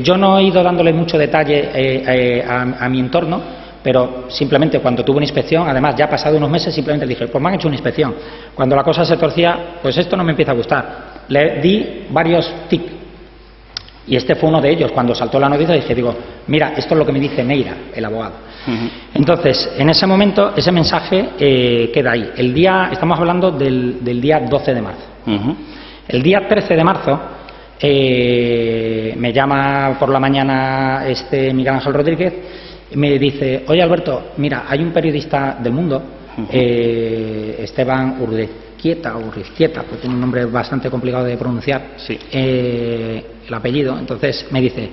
yo no he ido dándole mucho detalle a mi entorno, pero simplemente cuando tuve una inspección, además ya ha pasado unos meses, simplemente le dije, pues me han hecho una inspección. Cuando la cosa se torcía, pues esto no me empieza a gustar. Le di varios tips y este fue uno de ellos. Cuando saltó la noticia dije, mira, esto es lo que me dice Neira, el abogado. Entonces, en ese momento, ese mensaje queda ahí. Estamos hablando del día 12 de marzo. El día 13 de marzo me llama por la mañana Miguel Ángel Rodríguez. Me dice, oye Alberto, mira, hay un periodista del Mundo, Esteban Urrizquieta, porque tiene un nombre bastante complicado de pronunciar, el apellido. Entonces me dice,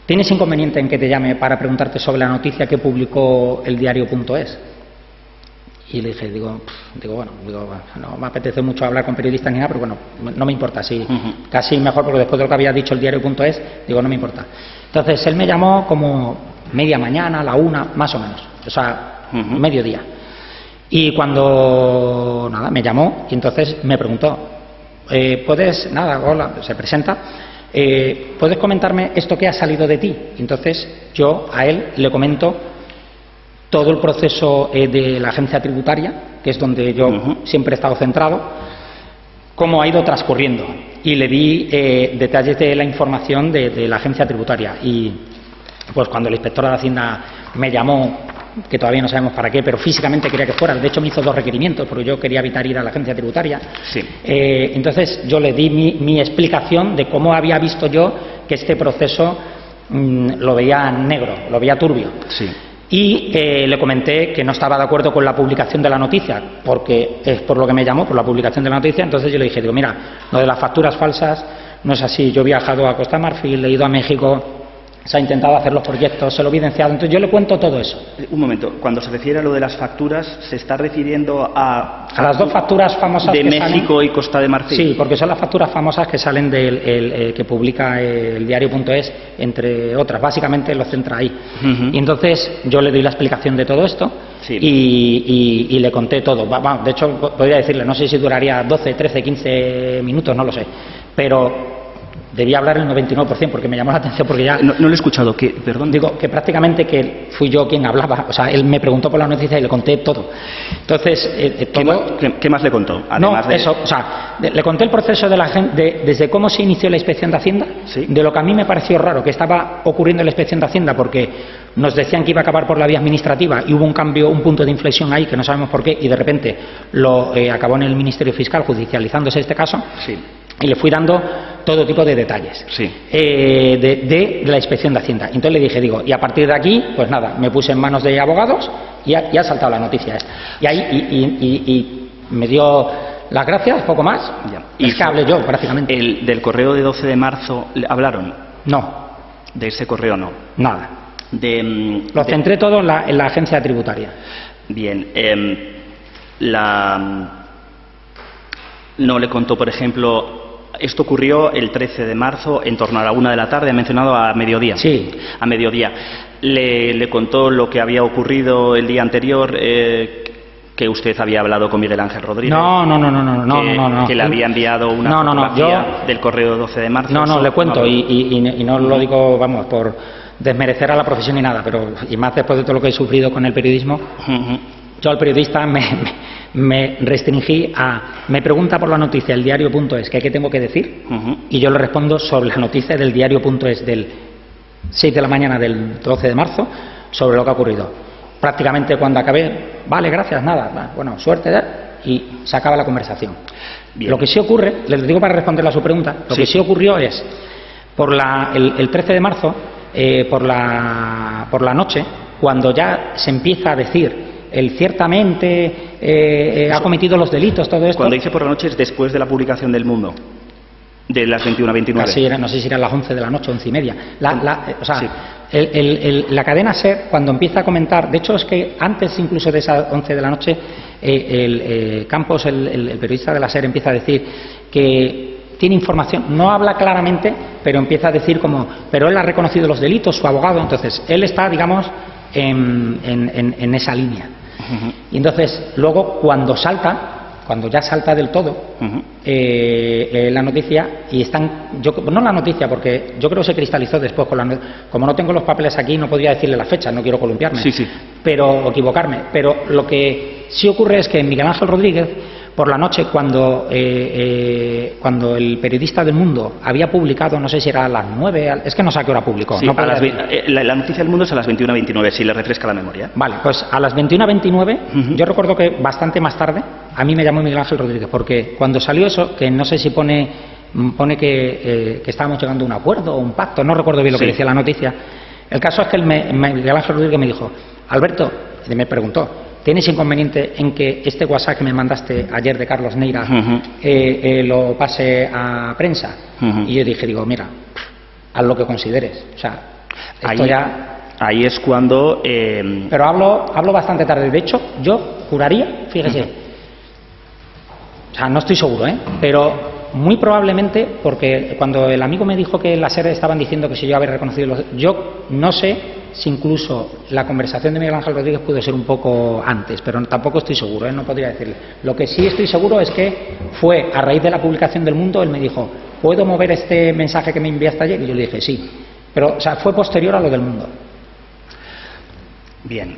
¿tienes inconveniente en que te llame para preguntarte sobre la noticia que publicó el Diario.es? Y le dije, digo, no me apetece mucho hablar con periodistas ni nada, pero bueno, no me importa, sí, casi mejor, porque después de lo que había dicho el diario.es, digo, no me importa. Entonces él me llamó como media mañana, a la 1, más o menos, o sea, mediodía. Y cuando, nada, me llamó y entonces me preguntó, ¿puedes, nada, hola, se presenta, ¿puedes comentarme esto que ha salido de ti? Entonces yo a él le comento todo el proceso de la agencia tributaria, que es donde yo siempre he estado centrado, cómo ha ido transcurriendo. Y le di detalles de la información de la agencia tributaria. Y pues cuando el inspector de Hacienda me llamó, que todavía no sabemos para qué, pero físicamente quería que fuera, de hecho me hizo 2 requerimientos, porque yo quería evitar ir a la agencia tributaria. Sí. Entonces yo le di mi explicación de cómo había visto yo que este proceso lo veía negro, lo veía turbio. Sí. Y le comenté que no estaba de acuerdo con la publicación de la noticia, porque es por lo que me llamó, por la publicación de la noticia. Entonces yo le dije, mira, lo de las facturas falsas no es así. Yo he viajado a Costa de Marfil, he ido a México, se ha intentado hacer los proyectos, se lo he evidenciado. Entonces yo le cuento todo eso. Un momento, cuando se refiere a lo de las facturas, ¿se está refiriendo a las 2 facturas famosas de México y Costa de Marfil? Sí, porque son las facturas famosas que salen del que publica el diario.es, entre otras. Básicamente lo centra ahí. Y entonces yo le doy la explicación de todo esto. Sí. Y le conté todo. De hecho, podría decirle, no sé si duraría 12, 13, 15 minutos, no lo sé, pero debía hablar el 99%, porque me llamó la atención, porque ya... No lo he escuchado, perdón. Digo, que prácticamente que fui yo quien hablaba, o sea, él me preguntó por la noticia y le conté todo. Entonces, ¿Qué más le contó? Además eso, o sea, le conté el proceso de la gente, desde cómo se inició la inspección de Hacienda, ¿sí? De lo que a mí me pareció raro, que estaba ocurriendo en la inspección de Hacienda, porque nos decían que iba a acabar por la vía administrativa y hubo un cambio, un punto de inflexión ahí, que no sabemos por qué, y de repente lo acabó en el Ministerio Fiscal judicializándose este caso. Sí. Y le fui dando todo tipo de detalles, sí, de la inspección de Hacienda. Entonces le dije, y a partir de aquí, pues nada, me puse en manos de abogados y ha saltado la noticia esta. Y ahí me dio las gracias, poco más. Ya. Y es que hablé yo prácticamente. ¿Del correo de 12 de marzo hablaron? No. ¿De ese correo no? Nada. Lo centré todo en la agencia tributaria. Bien. No le contó, por ejemplo... Esto ocurrió el 13 de marzo, en torno a la 1 de la tarde, ha mencionado a mediodía. Sí. A mediodía. Le contó lo que había ocurrido el día anterior, que usted había hablado con Miguel Ángel Rodríguez. No. Que le había enviado una fotografía del correo 12 de marzo. No, le cuento, y no lo digo, vamos, por desmerecer a la profesión ni nada, pero y más después de todo lo que he sufrido con el periodismo. Yo al periodista me restringí a... Me pregunta por la noticia del diario.es, ¿qué tengo que decir? Y yo le respondo sobre la noticia del diario.es del 6 de la mañana del 12 de marzo, sobre lo que ha ocurrido. Prácticamente cuando acabé, vale, gracias, nada, bueno, suerte, y se acaba la conversación. Bien. Lo que sí ocurre, les digo para responderle a su pregunta, lo que sí ocurrió es, el 13 de marzo, por la noche, cuando ya se empieza a decir... Él ciertamente ha cometido los delitos, todo esto. Cuando dice por la noche es después de la publicación del Mundo, de las 21:29. Casi no sé si eran las 11 de la noche, 11:30. La cadena SER, cuando empieza a comentar, de hecho es que antes incluso de esas 11 de la noche, Campos, el periodista de la SER, empieza a decir que tiene información, no habla claramente, pero empieza a decir pero él ha reconocido los delitos, su abogado, entonces él está, digamos, en esa línea. Y entonces luego cuando ya salta del todo la noticia, y no la noticia, porque yo creo que se cristalizó después como no tengo los papeles aquí, no podría decirle la fecha, no quiero columpiarme, o equivocarme, pero lo que sí ocurre es que Miguel Ángel Rodríguez, por la noche, cuando el periodista del Mundo había publicado, no sé si era a las 9, es que no sé a qué hora publicó. Sí, la noticia del Mundo es a las 21:29, si le refresca la memoria. Vale, pues a las 21:29, yo recuerdo que bastante más tarde, a mí me llamó Miguel Ángel Rodríguez, porque cuando salió eso, que no sé si pone que estábamos llegando a un acuerdo o un pacto, no recuerdo bien lo que decía la noticia. El caso es que Miguel Ángel Rodríguez me dijo, Alberto, y me preguntó, ¿tienes inconveniente en que este WhatsApp que me mandaste ayer de Carlos Neira lo pase a prensa? Y yo dije, mira, haz lo que consideres. O sea, esto ahí es cuando... Pero hablo bastante tarde. De hecho, yo juraría, fíjese, o sea, no estoy seguro, pero muy probablemente, porque cuando el amigo me dijo que en la SER estaban diciendo que si yo había reconocido yo no sé si incluso la conversación de Miguel Ángel Rodríguez pudo ser un poco antes, pero tampoco estoy seguro, no podría decirle. Lo que sí estoy seguro es que fue a raíz de la publicación del Mundo, él me dijo, ¿puedo mover este mensaje que me enviaste ayer? Y yo le dije, sí. Pero, o sea, fue posterior a lo del Mundo. Bien.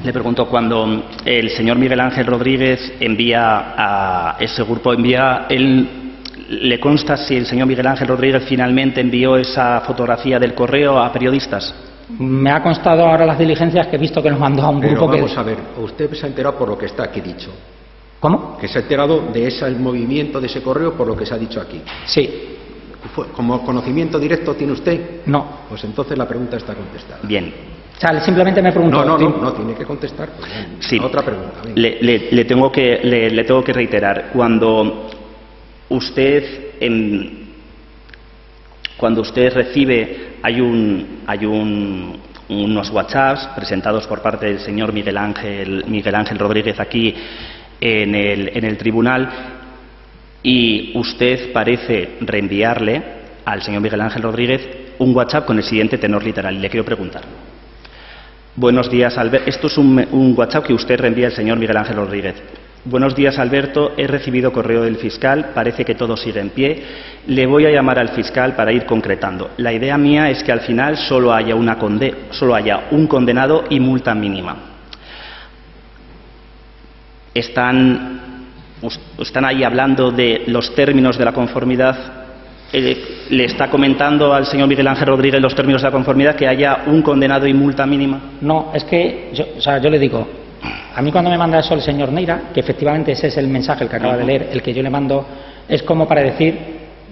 Le pregunto, cuando el señor Miguel Ángel Rodríguez envía a ese grupo, ¿le consta si el señor Miguel Ángel Rodríguez finalmente envió esa fotografía del correo a periodistas? Me ha constado ahora las diligencias que he visto que nos mandó a un grupo que... Vamos a ver, usted se ha enterado por lo que está aquí dicho. ¿Cómo? Que se ha enterado de ese movimiento de ese correo por lo que se ha dicho aquí. Sí. ¿Como conocimiento directo tiene usted? No. Pues entonces la pregunta está contestada. Bien. O sea, simplemente me preguntó... No, tiene que contestar. Pues sí. Otra pregunta. Le tengo que reiterar. Cuando usted recibe, hay unos WhatsApps presentados por parte del señor Miguel Ángel Rodríguez aquí en el tribunal, y usted parece reenviarle al señor Miguel Ángel Rodríguez un WhatsApp con el siguiente tenor literal. Y le quiero preguntar. Buenos días, Alberto. Esto es un WhatsApp que usted reenvía al señor Miguel Ángel Rodríguez. Buenos días, Alberto. He recibido correo del fiscal. Parece que todo sigue en pie. Le voy a llamar al fiscal para ir concretando. La idea mía es que al final solo haya un condenado y multa mínima. Están ahí hablando de los términos de la conformidad. ¿Le está comentando al señor Miguel Ángel Rodríguez los términos de la conformidad, que haya un condenado y multa mínima? No, es que yo le digo, a mí cuando me manda eso el señor Neira, que efectivamente ese es el mensaje, el que acaba de leer, el que yo le mando, es como para decir,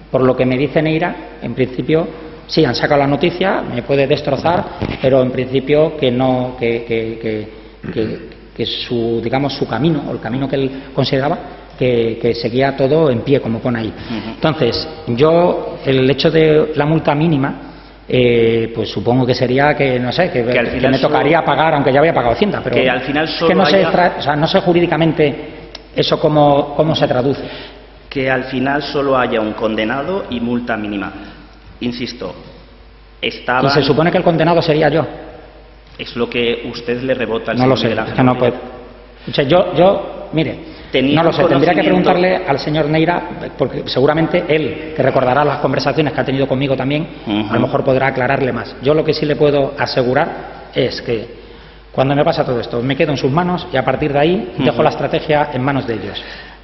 por lo que me dice Neira, en principio, sí, han sacado la noticia, me puede destrozar, pero en principio que no, que su, digamos, su camino, o el camino que él consideraba, que seguía todo en pie, como pone ahí. Entonces, yo, el hecho de la multa mínima, pues supongo que sería que, no sé, que me tocaría pagar, aunque ya había pagado Hacienda, pero que al final solo es que no sé jurídicamente eso cómo se traduce. Que al final solo haya un condenado y multa mínima. Insisto, y se supone que el condenado sería yo. Es lo que usted le rebota al señor Miguel Ángel. No lo sé, que no puedo. O sea, yo, mire, no lo sé, tendría que preguntarle al señor Neira, porque seguramente él, que recordará las conversaciones que ha tenido conmigo también, a lo mejor podrá aclararle más. Yo lo que sí le puedo asegurar es que cuando me pasa todo esto, me quedo en sus manos y a partir de ahí dejo la estrategia en manos de ellos.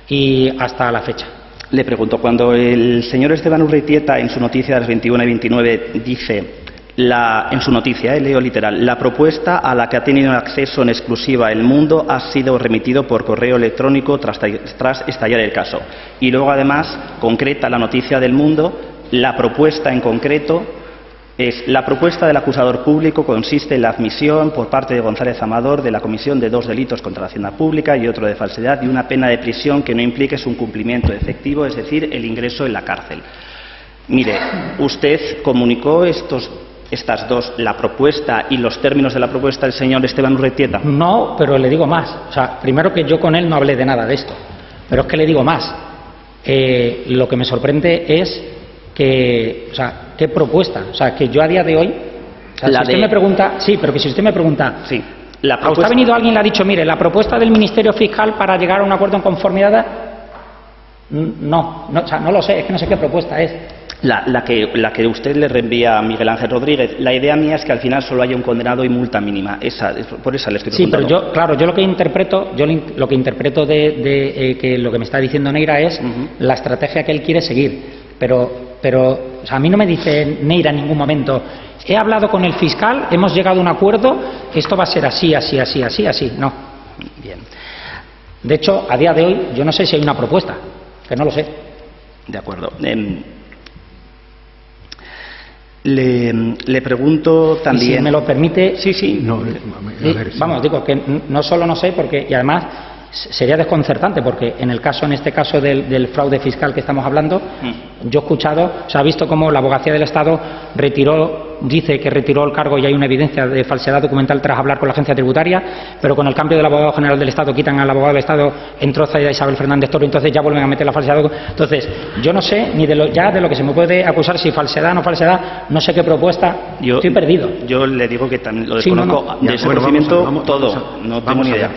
Y hasta la fecha. Le pregunto, cuando el señor Esteban Urreitieta en su noticia de las 21 y 29 dice... en su noticia, leo literal, la propuesta a la que ha tenido acceso en exclusiva El Mundo ha sido remitido por correo electrónico tras estallar el caso. Y luego, además, concreta la noticia del Mundo, la propuesta en concreto es: la propuesta del acusador público consiste en la admisión por parte de González Amador de la comisión de 2 delitos contra la hacienda pública y otro de falsedad y una pena de prisión que no implique su cumplimiento efectivo, es decir, el ingreso en la cárcel. Mire, usted comunicó estas dos, la propuesta y los términos de la propuesta del señor Esteban Urreitieta. No, pero le digo más. O sea, primero que yo con él no hablé de nada de esto. Pero es que le digo más. Lo que me sorprende es que, o sea, ¿qué propuesta? O sea, que yo a día de hoy, o sea, si usted me pregunta, sí, pero que si usted me pregunta, sí, ¿a usted ha venido alguien y le ha dicho, mire, la propuesta del Ministerio Fiscal para llegar a un acuerdo en conformidad? No, o sea, no lo sé, es que no sé qué propuesta es. La que usted le reenvía a Miguel Ángel Rodríguez. La idea mía es que al final solo haya un condenado y multa mínima. Por esa le estoy preguntando. Sí, pero yo lo que interpreto de que lo que me está diciendo Neira es la estrategia que él quiere seguir. Pero o sea, a mí no me dice Neira en ningún momento, he hablado con el fiscal, hemos llegado a un acuerdo, esto va a ser así. No. Bien. De hecho, a día de hoy, yo no sé si hay una propuesta, que no lo sé. De acuerdo. Le pregunto también... Y si me lo permite... Sí. No, vamos, digo que no solo no sé, porque... Y además, sería desconcertante, porque en este caso del fraude fiscal que estamos hablando, yo he escuchado, se ha visto cómo la Abogacía del Estado dice que retiró el cargo y hay una evidencia de falsedad documental tras hablar con la agencia tributaria, pero con el cambio del abogado general del Estado quitan al abogado del Estado, entró Zaida Isabel Fernández Toro, entonces ya vuelven a meter la falsedad. Entonces, yo no sé ni de lo que se me puede acusar, si falsedad o no falsedad, no sé qué propuesta, estoy perdido. Yo le digo que también lo desconozco, de ese conocimiento todo, no tengo ni idea.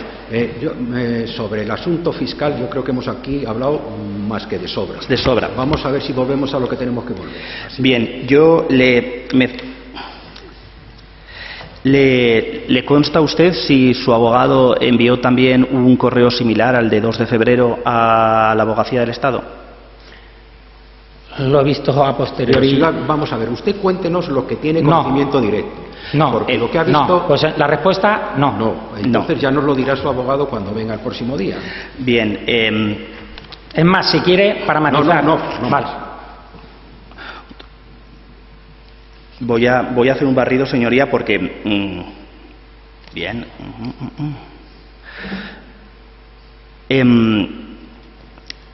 Sobre el asunto fiscal, yo creo que hemos aquí hablado más que de sobra. De sobra. Vamos a ver si volvemos a lo que tenemos que volver. Bien, yo ¿Le consta a usted si su abogado envió también un correo similar al de 2 de febrero a la Abogacía del Estado? Lo he visto a posteriori. Vamos a ver, usted cuéntenos lo que tiene conocimiento directo. No, porque lo que ha visto... No, pues la respuesta, no. No, entonces ya nos lo dirá su abogado cuando venga el próximo día. Bien. Es más, si quiere, para matizar. No. Vale. Voy a hacer un barrido, señoría, porque... bien.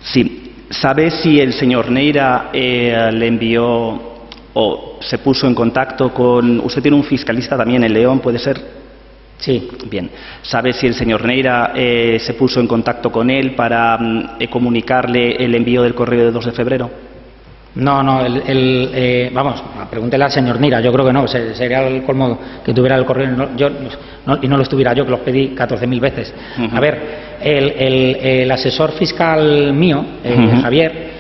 Sí. ¿Sabe si el señor Neira le envió o se puso en contacto con... Usted tiene un fiscalista también en León, ¿puede ser? Sí. Bien. ¿Sabe si el señor Neira se puso en contacto con él para comunicarle el envío del correo de 2 de febrero? No, vamos, pregúntele al señor Neira, yo creo que no, sería el colmo que tuviera el correo y no lo estuviera yo, que los pedí 14.000 veces. A ver, el asesor fiscal mío, Javier,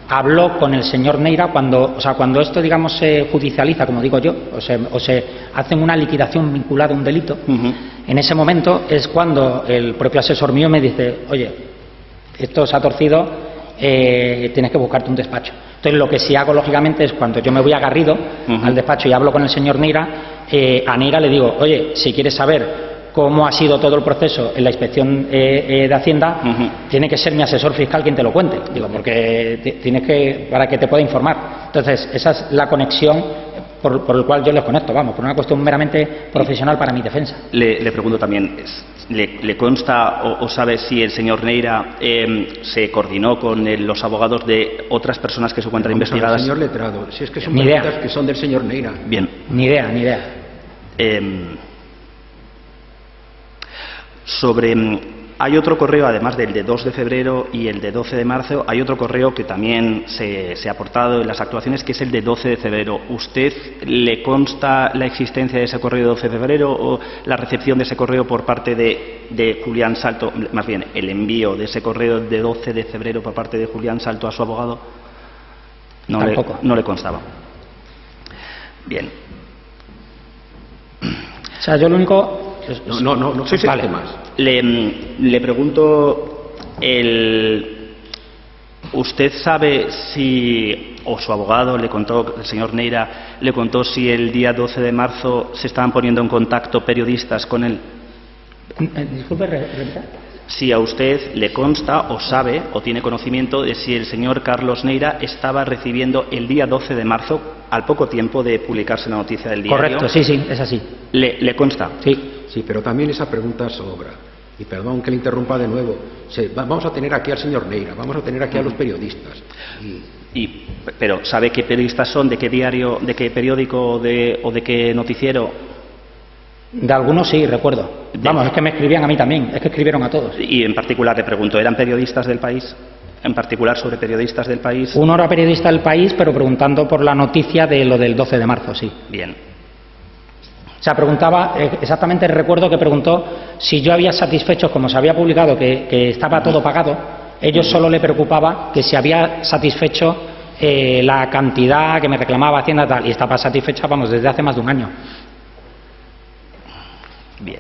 habló con el señor Neira cuando esto, digamos, se judicializa, como digo yo, o se hacen una liquidación vinculada a un delito. En ese momento es cuando el propio asesor mío me dice, oye, esto se ha torcido, tienes que buscarte un despacho. Entonces, lo que sí hago, lógicamente, es cuando yo me voy a Garrido, al despacho, y hablo con el señor Neira, a Neira le digo, oye, si quieres saber cómo ha sido todo el proceso en la inspección de Hacienda, tiene que ser mi asesor fiscal quien te lo cuente. Digo, porque para que te pueda informar. Entonces, esa es la conexión por el cual yo les conecto, vamos, por una cuestión meramente profesional para mi defensa. Le pregunto también, ¿le consta o sabe si el señor Neira se coordinó con los abogados de otras personas que se encuentran investigadas? Señor letrado, si es que son preguntas que son del señor Neira. Bien. Ni idea. Hay otro correo, además del de 2 de febrero y el de 12 de marzo, hay otro correo que también se ha aportado en las actuaciones, que es el de 12 de febrero. ¿Usted le consta la existencia de ese correo de 12 de febrero o la recepción de ese correo por parte de Julián Salto, más bien el envío de ese correo de 12 de febrero por parte de Julián Salto a su abogado? Tampoco. No le constaba. Bien. O sea, yo lo único... No, sí, vale. Más. Le pregunto, ¿usted sabe si, o su abogado le contó, el señor Neira, le contó si el día 12 de marzo se estaban poniendo en contacto periodistas con él? Disculpe, repita. Si a usted le consta o sabe o tiene conocimiento de si el señor Carlos Neira estaba recibiendo el día 12 de marzo, al poco tiempo de publicarse la noticia del diario. Correcto, sí, es así. ¿Le consta? Sí, pero también esa pregunta sobra. Y perdón que le interrumpa de nuevo. Vamos a tener aquí al señor Neira, vamos a tener aquí a los periodistas. Pero ¿sabe qué periodistas son? ¿De qué diario, de qué periódico o de qué noticiero? De algunos sí, recuerdo. Vamos, es que me escribían a mí también, es que escribieron a todos. Y en particular le pregunto, ¿eran periodistas del País? En particular sobre periodistas del País. Uno era periodista del País, pero preguntando por la noticia de lo del 12 de marzo, sí. Bien. O sea, preguntaba, exactamente recuerdo que preguntó si yo había satisfecho, como se había publicado que estaba todo pagado, ellos solo le preocupaba que si había satisfecho la cantidad que me reclamaba Hacienda tal, y estaba satisfecha, vamos, desde hace más de un año. Bien.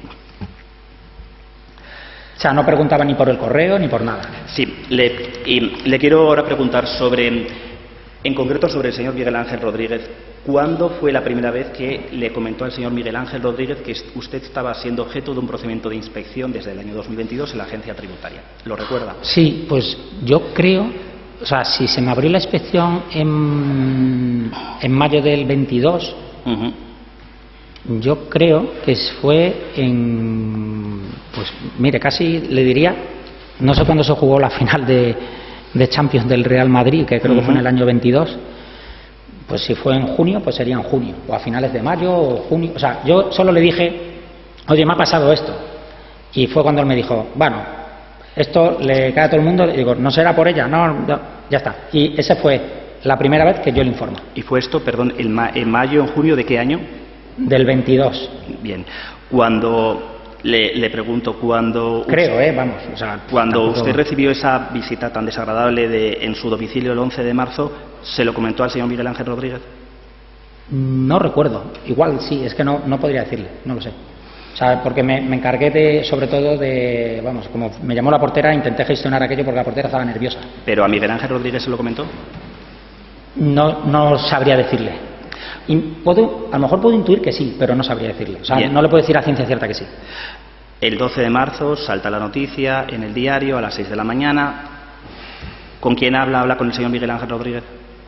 O sea, no preguntaba ni por el correo ni por nada. Sí, le quiero ahora preguntar en concreto sobre el señor Miguel Ángel Rodríguez. ¿Cuándo fue la primera vez que le comentó al señor Miguel Ángel Rodríguez que usted estaba siendo objeto de un procedimiento de inspección desde el año 2022 en la agencia tributaria? ¿Lo recuerda? Sí, pues yo creo, o sea, si se me abrió la inspección en mayo del 22, yo creo que fue en Pues mire, casi le diría, no sé cuándo se jugó la final de Champions del Real Madrid, que creo que fue en el año 22, pues si fue en junio, pues sería en junio, o a finales de mayo o junio. O sea, yo solo le dije, oye, me ha pasado esto. Y fue cuando él me dijo, bueno, esto le cae a todo el mundo. Y digo, no será por ella, no, ya está. Y esa fue la primera vez que yo le informo. ¿Y fue esto, perdón, en mayo, en junio, de qué año? Del 22. Bien. Cuando le pregunto, cuando creo, vamos, o sea, cuando tampoco... usted recibió esa visita tan desagradable en su domicilio el 11 de marzo, ¿se lo comentó al señor Miguel Ángel Rodríguez? No recuerdo, igual sí, es que no podría decirle, no lo sé. O sea, porque me encargué sobre todo de, vamos, como me llamó la portera, intenté gestionar aquello porque la portera estaba nerviosa. ¿Pero a Miguel Ángel Rodríguez se lo comentó? No sabría decirle. Y a lo mejor puedo intuir que sí, pero no sabría decirle. O sea, no le puedo decir a ciencia cierta que sí. El 12 de marzo salta la noticia en el diario a las 6 de la mañana. ¿Con quién habla? ¿Habla con el señor Miguel Ángel Rodríguez?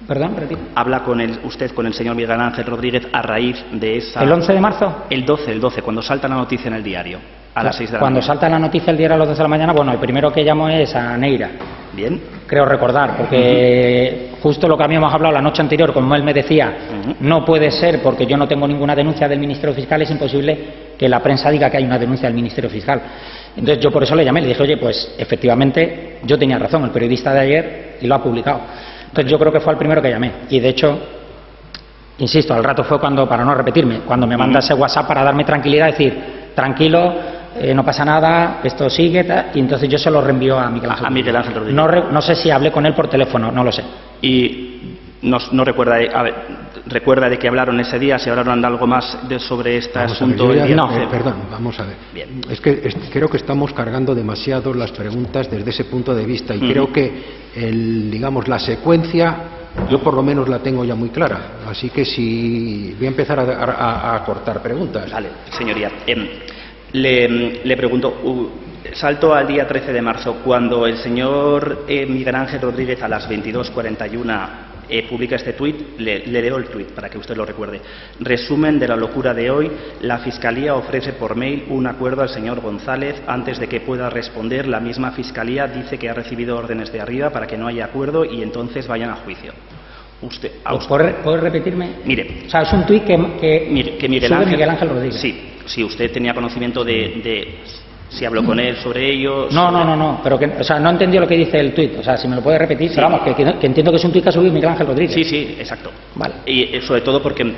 ¿Perdón? Repito. ¿Habla usted con el señor Miguel Ángel Rodríguez a raíz de esa...? ¿El 11 de marzo? El 12, cuando salta la noticia en el diario, a las 6 de la mañana. Cuando salta la noticia el diario a las 12 de la mañana, bueno, el primero que llamo es a Neira. Bien. Creo recordar, porque justo lo que habíamos hablado la noche anterior, como él me decía, no puede ser porque yo no tengo ninguna denuncia del Ministerio Fiscal, es imposible que la prensa diga que hay una denuncia del Ministerio Fiscal. Entonces yo por eso le llamé, le dije, oye, pues efectivamente yo tenía razón, el periodista de ayer y lo ha publicado. Entonces yo creo que fue el primero que llamé. Y de hecho, insisto, al rato fue cuando, para no repetirme, cuando me manda ese WhatsApp para darme tranquilidad, decir, tranquilo, no pasa nada, esto sigue, y entonces yo se lo reenvío a Miguel Ángel. A Miguel Ángel Rodríguez. No sé si hablé con él por teléfono, no lo sé. Y no recuerda, recuerda de que hablaron ese día, si hablaron de algo más sobre este asunto. Perdón, vamos a ver. Bien. Es que creo que estamos cargando demasiado las preguntas desde ese punto de vista y creo que digamos la secuencia yo por lo menos la tengo ya muy clara, así que si voy a empezar a cortar preguntas. Vale, señoría. Le pregunto, salto al día 13 de marzo, cuando el señor Miguel Ángel Rodríguez a las 22:41 publica este tuit, le leo el tuit para que usted lo recuerde. Resumen de la locura de hoy, la Fiscalía ofrece por mail un acuerdo al señor González. Antes de que pueda responder, la misma Fiscalía dice que ha recibido órdenes de arriba para que no haya acuerdo y entonces vayan a juicio. ¿Puede repetirme? Mire, o sea, es un tuit que Miguel Ángel Rodríguez. Sí, si usted tenía conocimiento si habló con él sobre ello. No, pero o sea, no entendió lo que dice el tuit. O sea, si me lo puede repetir, pero vamos, que entiendo que es un tuit que ha subido Miguel Ángel Rodríguez. Sí, exacto. Vale. Y sobre todo porque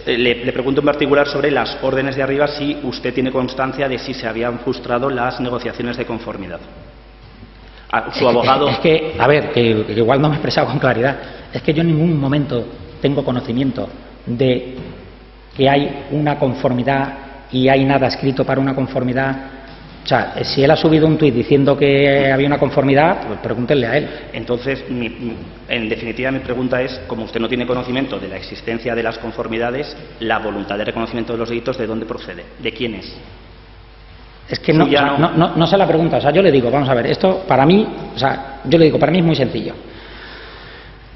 le pregunto en particular sobre las órdenes de arriba, si usted tiene constancia de si se habían frustrado las negociaciones de conformidad. Su abogado... Es que, a ver, que igual no me he expresado con claridad. Es que yo en ningún momento tengo conocimiento de que hay una conformidad y hay nada escrito para una conformidad. O sea, si él ha subido un tuit diciendo que había una conformidad, pues pregúntenle a él. Entonces, en definitiva, mi pregunta es, como usted no tiene conocimiento de la existencia de las conformidades, la voluntad de reconocimiento de los delitos, ¿de dónde procede? ¿De quién es? Es que no sé la pregunta. O sea, yo le digo, vamos a ver, esto para mí, o sea, yo le digo, para mí es muy sencillo.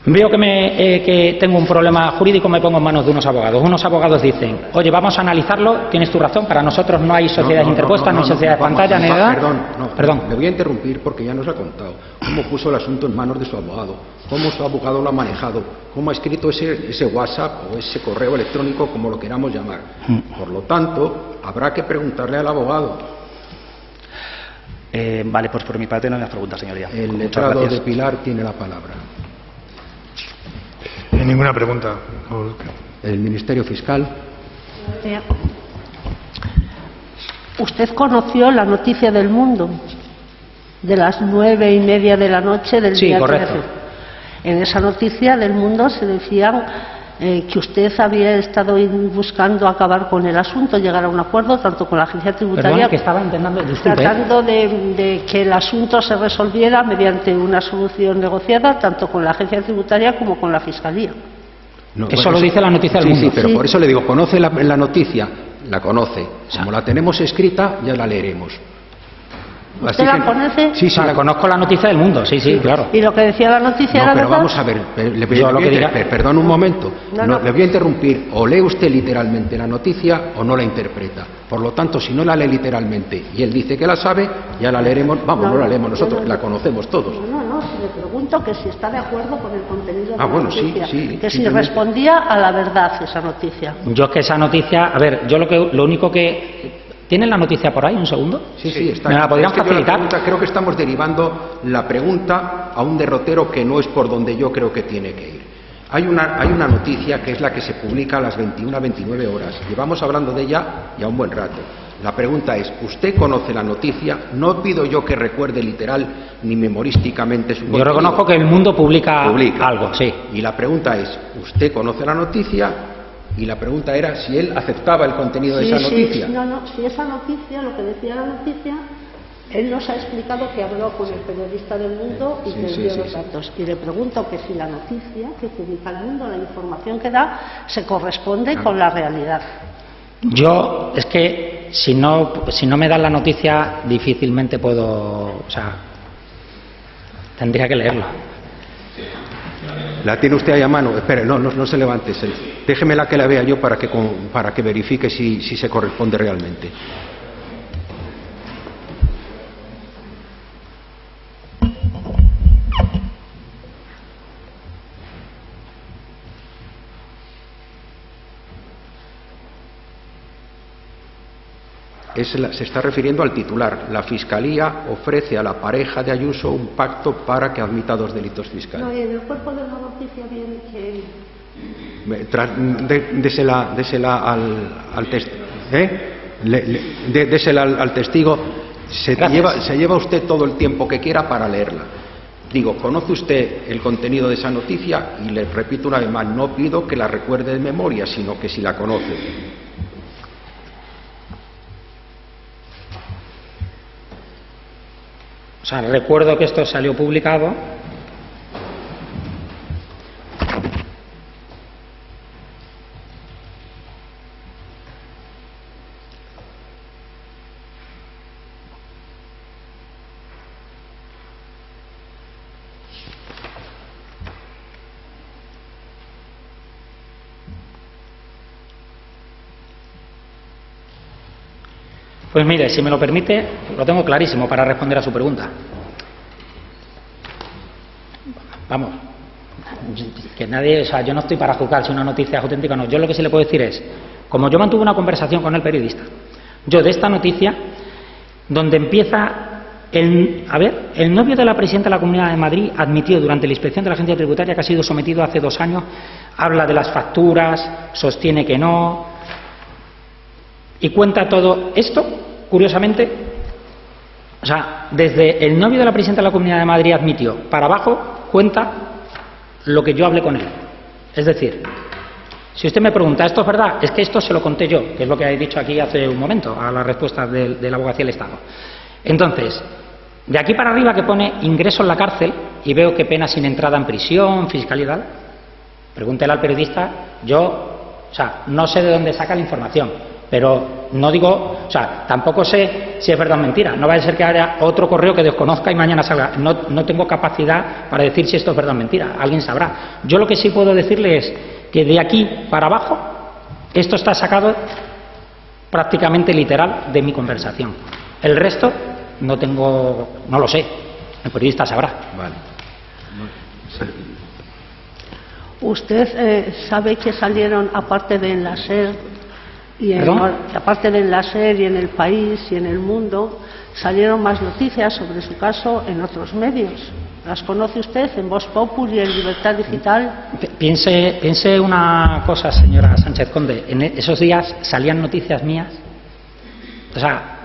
Veo que tengo un problema jurídico, me pongo en manos de unos abogados. Unos abogados dicen, oye, vamos a analizarlo, tienes tu razón, para nosotros no hay sociedades interpuestas, no hay sociedades de pantalla, ni nada. Perdón, le voy a interrumpir porque ya nos ha contado cómo puso el asunto en manos de su abogado, cómo su abogado lo ha manejado, cómo ha escrito ese WhatsApp o ese correo electrónico, como lo queramos llamar. Por lo tanto, habrá que preguntarle al abogado. Vale, pues por mi parte no hay más preguntas, señoría. El letrado de Pilar tiene la palabra. Ninguna pregunta. El Ministerio Fiscal. Usted conoció la noticia del Mundo de las 9:30 de la noche del día 13. Correcto. En esa noticia del Mundo se decía que usted había estado buscando acabar con el asunto, llegar a un acuerdo tanto con la agencia tributaria. Perdona, que estaba intentando, tratando de que el asunto se resolviera mediante una solución negociada tanto con la agencia tributaria como con la Fiscalía. Eso lo dice la noticia del Mundo. Sí, pero por eso le digo, ¿conoce la noticia? La conoce. Como la tenemos escrita, ya la leeremos. ¿Usted la conoce? Sí, sí. Conozco la noticia del Mundo, sí, claro. ¿Y lo que decía la noticia era pero verdad? vamos a ver, perdón un momento, le voy a interrumpir. O lee usted literalmente la noticia o no la interpreta. Por lo tanto, si no la lee literalmente y él dice que la sabe, ya la leeremos, no la leemos nosotros, la conocemos todos. No, si le pregunto que si está de acuerdo con el contenido de la noticia, sí, que si respondía a la verdad esa noticia. Yo es que esa noticia, a ver, yo lo único que... ¿Tienen la noticia por ahí? ¿Un segundo? Sí, está. ¿Me la podrían facilitar? Creo que estamos derivando la pregunta a un derrotero que no es por donde yo creo que tiene que ir. Hay una noticia que es la que se publica a las 21:29 horas. Llevamos hablando de ella ya un buen rato. La pregunta es, ¿usted conoce la noticia? No pido yo que recuerde literal ni memorísticamente su contenido. Yo reconozco que El Mundo publica algo, sí. Y la pregunta es, ¿usted conoce la noticia? Y la pregunta era si él aceptaba el contenido de esa noticia. Si esa noticia, lo que decía la noticia, él nos ha explicado que habló con el periodista del Mundo y que dio los datos. Y le pregunto que si la noticia que publica el Mundo, la información que da, se corresponde con la realidad. Yo, es que si no me dan la noticia, difícilmente puedo, tendría que leerlo. ¿La tiene usted ahí a mano? Espere, no se levante. Déjemela que la vea yo para que verifique si se corresponde realmente. Se está refiriendo al titular. La Fiscalía ofrece a la pareja de Ayuso un pacto para que admita 2 delitos fiscales. No, y en el cuerpo de la noticia viene que... Désela al testigo. Se lleva usted todo el tiempo que quiera para leerla. Digo, ¿conoce usted el contenido de esa noticia? Y le repito una vez más, no pido que la recuerde de memoria, sino que si la conoce. Recuerdo que esto salió publicado. Pues mire, si me lo permite, lo tengo clarísimo para responder a su pregunta. Vamos, que nadie, yo no estoy para juzgar si una noticia es auténtica o no. Yo lo que sí le puedo decir es, como yo mantuve una conversación con el periodista, yo de esta noticia, donde empieza, el novio de la presidenta de la Comunidad de Madrid admitió durante la inspección de la agencia tributaria que ha sido sometido hace 2 años, habla de las facturas, sostiene que no, y cuenta todo esto, curiosamente, desde el novio de la presidenta de la Comunidad de Madrid admitió, para abajo, cuenta lo que yo hablé con él. Es decir, si usted me pregunta, ¿esto es verdad? Es que esto se lo conté yo, que es lo que he dicho aquí hace un momento, a la respuesta de la Abogacía del Estado. Entonces, de aquí para arriba que pone ingreso en la cárcel, y veo que pena sin entrada en prisión, fiscalidad, pregúntele al periodista, yo, no sé de dónde saca la información, pero no digo, tampoco sé si es verdad o mentira. No vaya a ser que haya otro correo que desconozca y mañana salga. No tengo capacidad para decir si esto es verdad o mentira. Alguien sabrá. Yo lo que sí puedo decirle es que de aquí para abajo, esto está sacado prácticamente literal de mi conversación. El resto no lo sé. El periodista sabrá. Vale. ¿Usted sabe que salieron, aparte de en la SER, aparte de en la SER y en El País y en El Mundo, salieron más noticias sobre su caso en otros medios? ¿Las conoce usted en Voz Populi y en Libertad Digital? Piense una cosa, señora Sánchez Conde. En esos días salían noticias mías,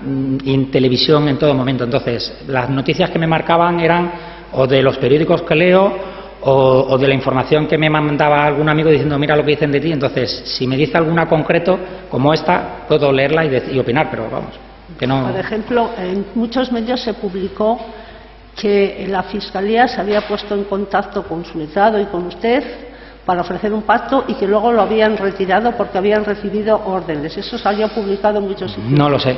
en televisión en todo momento. Entonces, las noticias que me marcaban eran o de los periódicos que leo o de la información que me mandaba algún amigo diciendo mira lo que dicen de ti. Entonces, si me dice alguna concreto como esta, puedo leerla y opinar, pero vamos, que no. Por ejemplo, en muchos medios se publicó que la Fiscalía se había puesto en contacto con su letrado y con usted para ofrecer un pacto y que luego lo habían retirado porque habían recibido órdenes. Eso salió publicado en muchos sitios. No lo sé.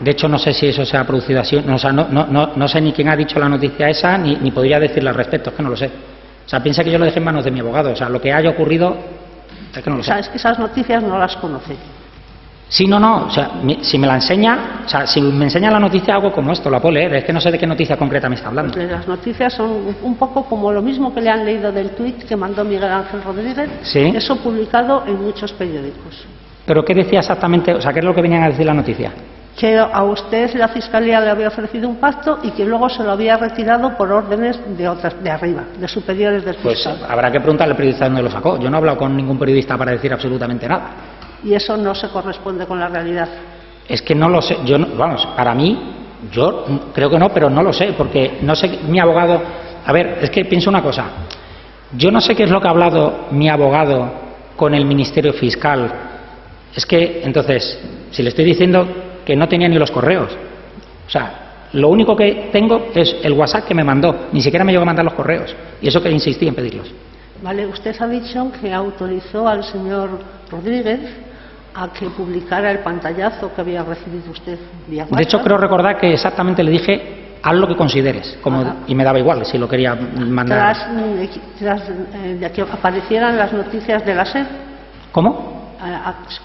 De hecho, no sé si eso se ha producido así. No, o sea, no sé ni quién ha dicho la noticia esa, ni podría decirle al respecto, es que no lo sé. O sea, piensa que yo lo dejé en manos de mi abogado. O sea, lo que haya ocurrido, es que no lo sé. Es que esas noticias no las conoce. Sí, no. O sea, si me la enseña, o sea, si me enseña la noticia, algo como esto, la puedo leer. Es que no sé de qué noticia concreta me está hablando. Pues las noticias son un poco como lo mismo que le han leído del tuit que mandó Miguel Ángel Rodríguez. Sí. Eso publicado en muchos periódicos. ¿Pero qué decía exactamente? O sea, ¿qué es lo que venían a decir la noticia? Que a usted la Fiscalía le había ofrecido un pacto y que luego se lo había retirado por órdenes de arriba, de superiores del fiscal. Pues habrá que preguntarle al periodista dónde lo sacó. Yo no he hablado con ningún periodista para decir absolutamente nada. Y eso no se corresponde con la realidad. Es que no lo sé. Vamos, para mí, yo creo que no, pero no lo sé, porque no sé, mi abogado... A ver, es que pienso una cosa. Yo no sé qué es lo que ha hablado mi abogado con el Ministerio Fiscal. Es que, entonces, si le estoy diciendo que no tenía ni los correos. O sea, lo único que tengo es el WhatsApp que me mandó. Ni siquiera me llegó a mandar los correos. Y eso que insistí en pedirlos. Vale, usted ha dicho que autorizó al señor Rodríguez a que publicara el pantallazo que había recibido usted vía WhatsApp. De hecho, creo recordar que exactamente le dije, haz lo que consideres. Y me daba igual si lo quería mandar. Tras de que aparecieran las noticias de la SER. ¿Cómo?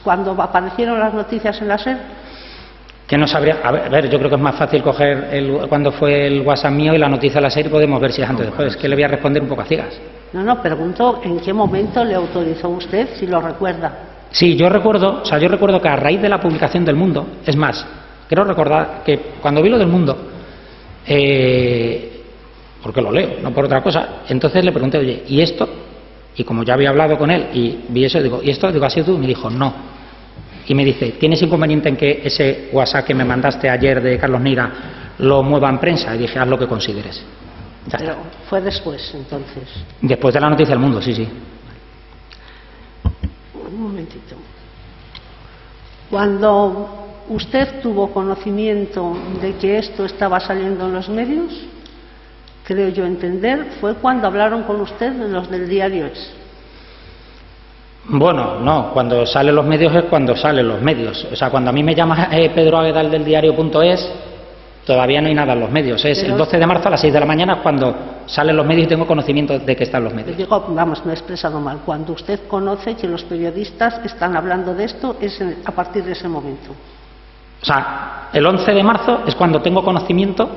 Cuando aparecieron las noticias en la SER. Que no sabría. A ver, yo creo que es más fácil coger cuando fue el WhatsApp mío y la noticia de la SER y podemos ver si es antes o después. Es que le voy a responder un poco a ciegas. No, pregunto en qué momento le autorizó usted, si lo recuerda. Sí, yo recuerdo que a raíz de la publicación del Mundo, es más, quiero recordar que cuando vi lo del Mundo, porque lo leo, no por otra cosa, entonces le pregunté, oye, ¿y esto? Y como ya había hablado con él y vi eso, digo, ¿y esto? Digo, ¿has sido tú? Y me dijo, no. Y me dice, ¿tienes inconveniente en que ese WhatsApp que me mandaste ayer de Carlos Neira lo mueva en prensa? Y dije, haz lo que consideres. Ya. Pero fue después, entonces. Después de la noticia del Mundo, sí. Un momentito. Cuando usted tuvo conocimiento de que esto estaba saliendo en los medios, creo yo entender, fue cuando hablaron con usted los del diario Es. Bueno, no, cuando salen los medios es cuando salen los medios. O sea, cuando a mí me llama Pedro Aguedal del diario.es, todavía no hay nada en los medios. Es el 12 de marzo a las 6 de la mañana cuando salen los medios y tengo conocimiento de que están los medios. Digo, vamos, me he expresado mal. Cuando usted conoce que los periodistas están hablando de esto, es a partir de ese momento. O sea, el 11 de marzo es cuando tengo conocimiento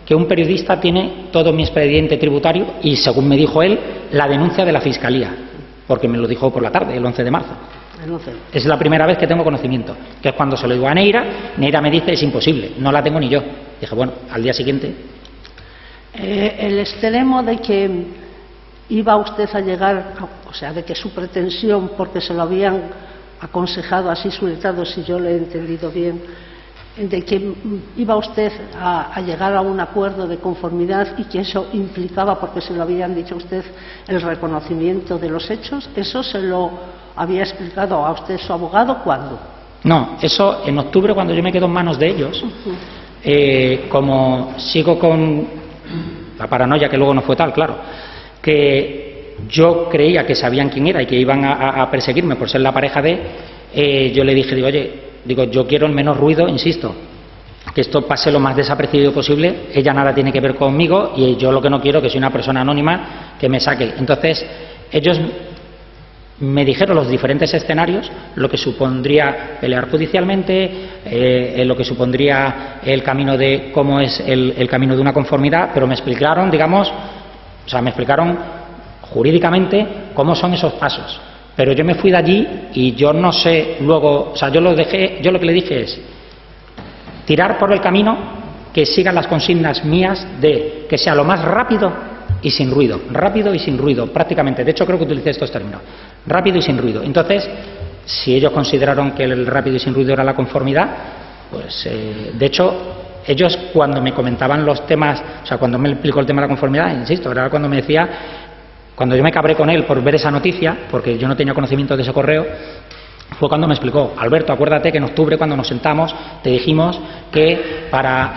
que un periodista tiene todo mi expediente tributario y, según me dijo él, la denuncia de la Fiscalía. Porque me lo dijo por la tarde, el 11 de marzo. Es la primera vez que tengo conocimiento, que es cuando se lo digo a Neira. Neira me dice, es imposible, no la tengo ni yo. Dije, bueno, al día siguiente. El extremo de que iba usted a llegar, o sea, de que su pretensión, porque se lo habían aconsejado así su letrado, si yo lo he entendido bien, de que iba usted a llegar a un acuerdo de conformidad y que eso implicaba, porque se lo habían dicho a usted, el reconocimiento de los hechos, ¿eso se lo había explicado a usted su abogado cuándo? No, eso en octubre, cuando yo me quedo en manos de ellos, como sigo con la paranoia, que luego no fue tal, claro, que yo creía que sabían quién era y que iban a perseguirme por ser la pareja de, yo le dije, digo, yo quiero el menos ruido, insisto, que esto pase lo más desapercibido posible, ella nada tiene que ver conmigo y yo lo que no quiero, que soy una persona anónima, que me saque. Entonces, ellos me dijeron los diferentes escenarios, lo que supondría pelear judicialmente, lo que supondría el camino de cómo es el camino de una conformidad, pero me explicaron, me explicaron jurídicamente cómo son esos pasos. Pero yo me fui de allí y yo no sé luego, yo lo que le dije es tirar por el camino que sigan las consignas mías de que sea lo más rápido y sin ruido, prácticamente. De hecho, creo que utilicé estos términos, rápido y sin ruido. Entonces, si ellos consideraron que el rápido y sin ruido era la conformidad, pues, de hecho, ellos cuando me comentaban los temas, cuando me explicó el tema de la conformidad, insisto, era cuando me decía, cuando yo me cabré con él por ver esa noticia, porque yo no tenía conocimiento de ese correo, fue cuando me explicó, Alberto, acuérdate que en octubre, cuando nos sentamos, te dijimos que para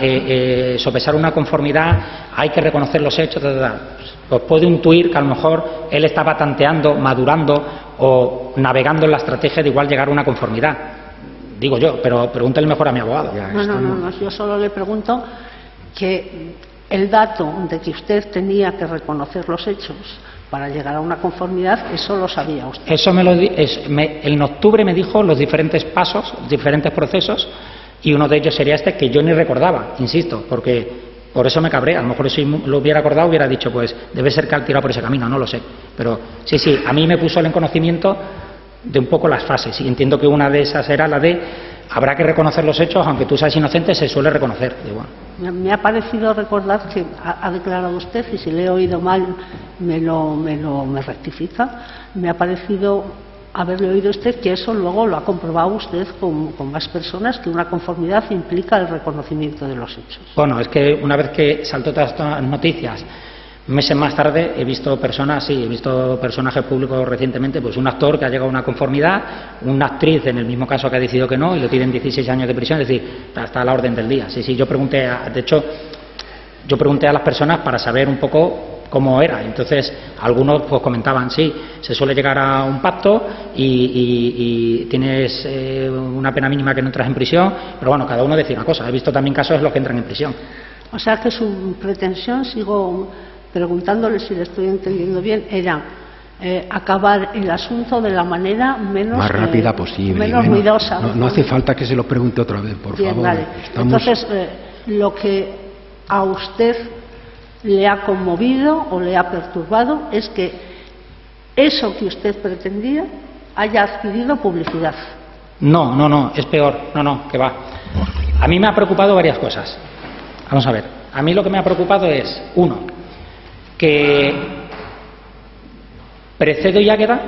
sopesar una conformidad hay que reconocer los hechos, Pues puedo intuir que a lo mejor él estaba tanteando, madurando o navegando en la estrategia de igual llegar a una conformidad. digo yo, pero pregúntale mejor a mi abogado. No, yo solo le pregunto que el dato de que usted tenía que reconocer los hechos para llegar a una conformidad, eso lo sabía usted. Eso en octubre me dijo los diferentes pasos, diferentes procesos, y uno de ellos sería este que yo ni recordaba, insisto, porque por eso me cabré. A lo mejor si lo hubiera acordado hubiera dicho, pues debe ser que ha tirado por ese camino, no lo sé. Pero sí, a mí me puso en conocimiento de un poco las fases, y entiendo que una de esas era la de habrá que reconocer los hechos, aunque tú seas inocente, se suele reconocer. Y bueno. Me ha parecido recordar que ha declarado usted, y si le he oído mal me rectifica, me ha parecido haberle oído usted que eso luego lo ha comprobado usted con más personas, que una conformidad implica el reconocimiento de los hechos. Bueno, es que una vez que saltó todas estas noticias, meses más tarde he visto personajes públicos recientemente, pues un actor que ha llegado a una conformidad, una actriz en el mismo caso que ha decidido que no y le tienen 16 años de prisión, es decir, está a la orden del día. Sí, yo pregunté a las personas para saber un poco cómo era. Entonces, algunos pues comentaban, sí, se suele llegar a un pacto y tienes una pena mínima que no entras en prisión, pero bueno, cada uno decía una cosa. He visto también casos en los que entran en prisión. O sea que su pretensión, sigo preguntándole si le estoy entendiendo bien, era acabar el asunto de la manera más rápida posible, menos ruidosa. No hace falta que se lo pregunte otra vez, por favor. Vale. Entonces, lo que a usted le ha conmovido o le ha perturbado es que eso que usted pretendía haya adquirido publicidad. No, es peor. No, que va. A mí me ha preocupado varias cosas. Vamos a ver. A mí lo que me ha preocupado es, uno, que Precedo y Águeda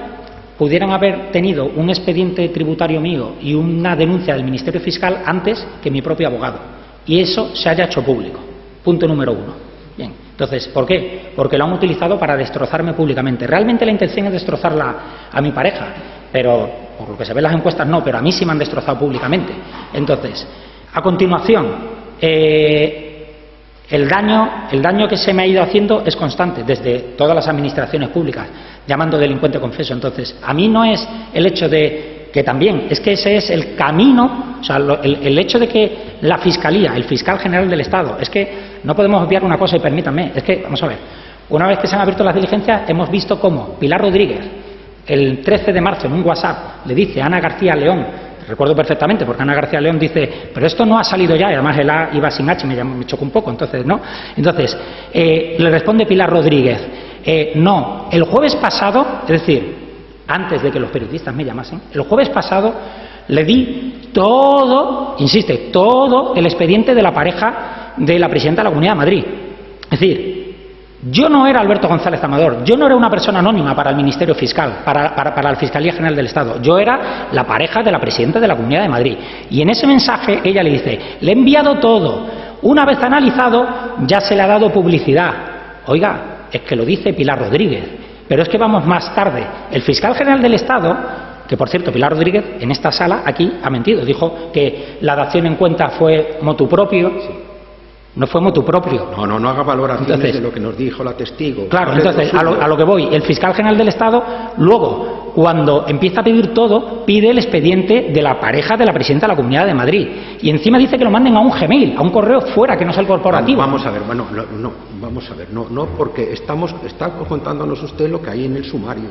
pudieran haber tenido un expediente tributario mío y una denuncia del Ministerio Fiscal antes que mi propio abogado. Y eso se haya hecho público. Punto número uno. Bien, entonces, ¿por qué? Porque lo han utilizado para destrozarme públicamente. Realmente la intención es destrozarla a mi pareja, pero por lo que se ve en las encuestas no, pero a mí sí me han destrozado públicamente. Entonces, a continuación, el daño que se me ha ido haciendo es constante desde todas las administraciones públicas, llamando delincuente confeso. Entonces, a mí no es el hecho de que también, es que ese es el camino, o sea, el hecho de que la Fiscalía, el Fiscal General del Estado, es que no podemos obviar una cosa, y permítanme, es que, vamos a ver, una vez que se han abierto las diligencias, hemos visto cómo Pilar Rodríguez, el 13 de marzo, en un WhatsApp, le dice a Ana García León, recuerdo perfectamente, porque Ana García León dice, pero esto no ha salido ya, y además el A iba sin H, me chocó un poco, entonces, ¿no? Entonces, le responde Pilar Rodríguez, no, el jueves pasado, es decir, antes de que los periodistas me llamasen, el jueves pasado le di todo, insiste, todo el expediente de la pareja de la presidenta de la Comunidad de Madrid. Es decir, yo no era Alberto González Amador, yo no era una persona anónima para el Ministerio Fiscal, para la Fiscalía General del Estado, yo era la pareja de la presidenta de la Comunidad de Madrid. Y en ese mensaje ella le dice, le he enviado todo, una vez analizado ya se le ha dado publicidad. Oiga, es que lo dice Pilar Rodríguez. Pero es que vamos más tarde. El Fiscal General del Estado, que por cierto Pilar Rodríguez en esta sala aquí ha mentido, dijo que la dación en cuenta fue motu propio. No fue motu propio. No haga valoraciones de lo que nos dijo la testigo. Claro, entonces, a lo que voy, el Fiscal General del Estado, luego, cuando empieza a pedir todo, pide el expediente de la pareja de la presidenta de la Comunidad de Madrid. Y encima dice que lo manden a un Gmail, a un correo fuera, que no es el corporativo. Vamos a ver, no, porque está contándonos usted lo que hay en el sumario.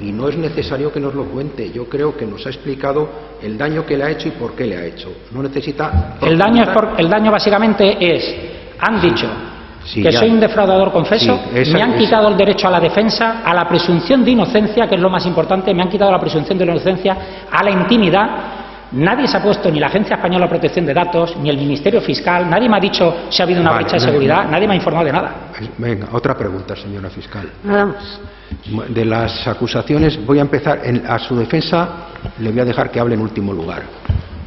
Y no es necesario que nos lo cuente. Yo creo que nos ha explicado el daño que le ha hecho y por qué le ha hecho. No necesita... El daño básicamente es, han dicho que soy un defraudador confeso, me han quitado el derecho a la defensa, a la presunción de inocencia, que es lo más importante, me han quitado la presunción de la inocencia, a la intimidad. Nadie se ha puesto, ni la Agencia Española de Protección de Datos, ni el Ministerio Fiscal, nadie me ha dicho si ha habido una brecha de seguridad, nadie me ha informado de nada. Venga, otra pregunta, señora fiscal. Nada más. De las acusaciones, voy a empezar, a su defensa le voy a dejar que hable en último lugar.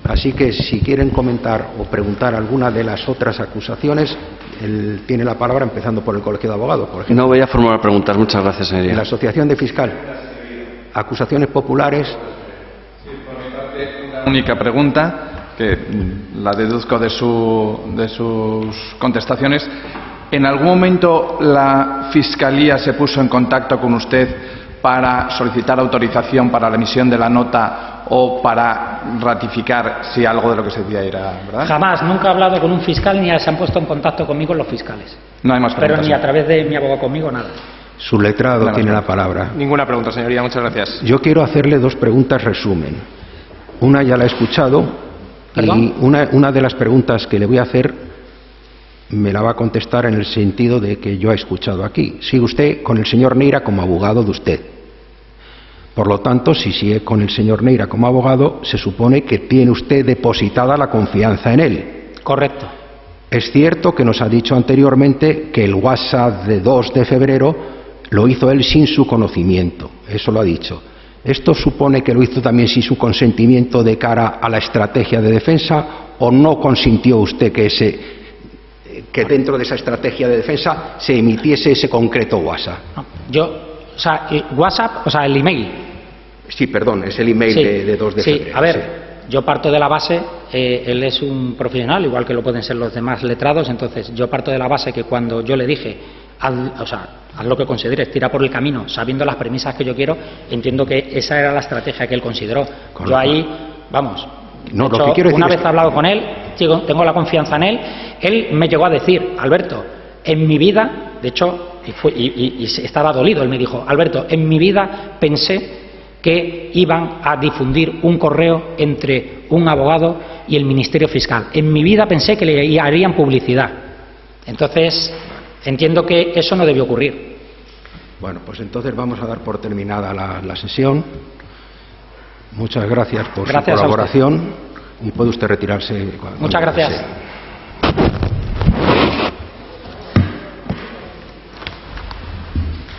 Así que si quieren comentar o preguntar alguna de las otras acusaciones, él tiene la palabra, empezando por el Colegio de Abogados, por ejemplo. No voy a formular preguntas, muchas gracias, señoría. En la Asociación de Fiscal, acusaciones populares. Una única pregunta, que la deduzco de sus contestaciones. ¿En algún momento la Fiscalía se puso en contacto con usted para solicitar autorización para la emisión de la nota o para ratificar si algo de lo que se decía era verdad? Jamás, nunca he hablado con un fiscal ni se han puesto en contacto conmigo los fiscales. No hay más preguntas. Pero ni a través de mi abogado conmigo, nada. Su letrado tiene la palabra. Ninguna pregunta, señoría. Muchas gracias. Yo quiero hacerle dos preguntas resumen. Una ya la he escuchado. ¿Perdón? Y una de las preguntas que le voy a hacer me la va a contestar en el sentido de que yo he escuchado aquí. Sigue usted con el señor Neira como abogado de usted. Por lo tanto, si sigue con el señor Neira como abogado, se supone que tiene usted depositada la confianza en él. Correcto. Es cierto que nos ha dicho anteriormente que el WhatsApp de 2 de febrero lo hizo él sin su conocimiento. Eso lo ha dicho. ¿Esto supone que lo hizo también sin su consentimiento de cara a la estrategia de defensa o no consintió usted que dentro de esa estrategia de defensa se emitiese ese concreto WhatsApp? WhatsApp, el email. Sí, perdón, es el email de 2 de febrero. Sí, a ver, yo parto de la base, él es un profesional, igual que lo pueden ser los demás letrados, entonces yo parto de la base que cuando yo le dije, haz lo que consideres, tira por el camino, sabiendo las premisas que yo quiero, entiendo que esa era la estrategia que él consideró. Yo ahí, vamos, no, hecho, lo que quiero decir una vez es he hablado con él, tengo la confianza en él, él me llegó a decir, Alberto, en mi vida, de hecho, y estaba dolido, él me dijo, Alberto, en mi vida pensé que iban a difundir un correo entre un abogado y el Ministerio Fiscal. En mi vida pensé que le harían publicidad. Entonces, entiendo que eso no debió ocurrir. Bueno, pues entonces vamos a dar por terminada la sesión. Muchas gracias por su colaboración y puede usted retirarse. Muchas gracias.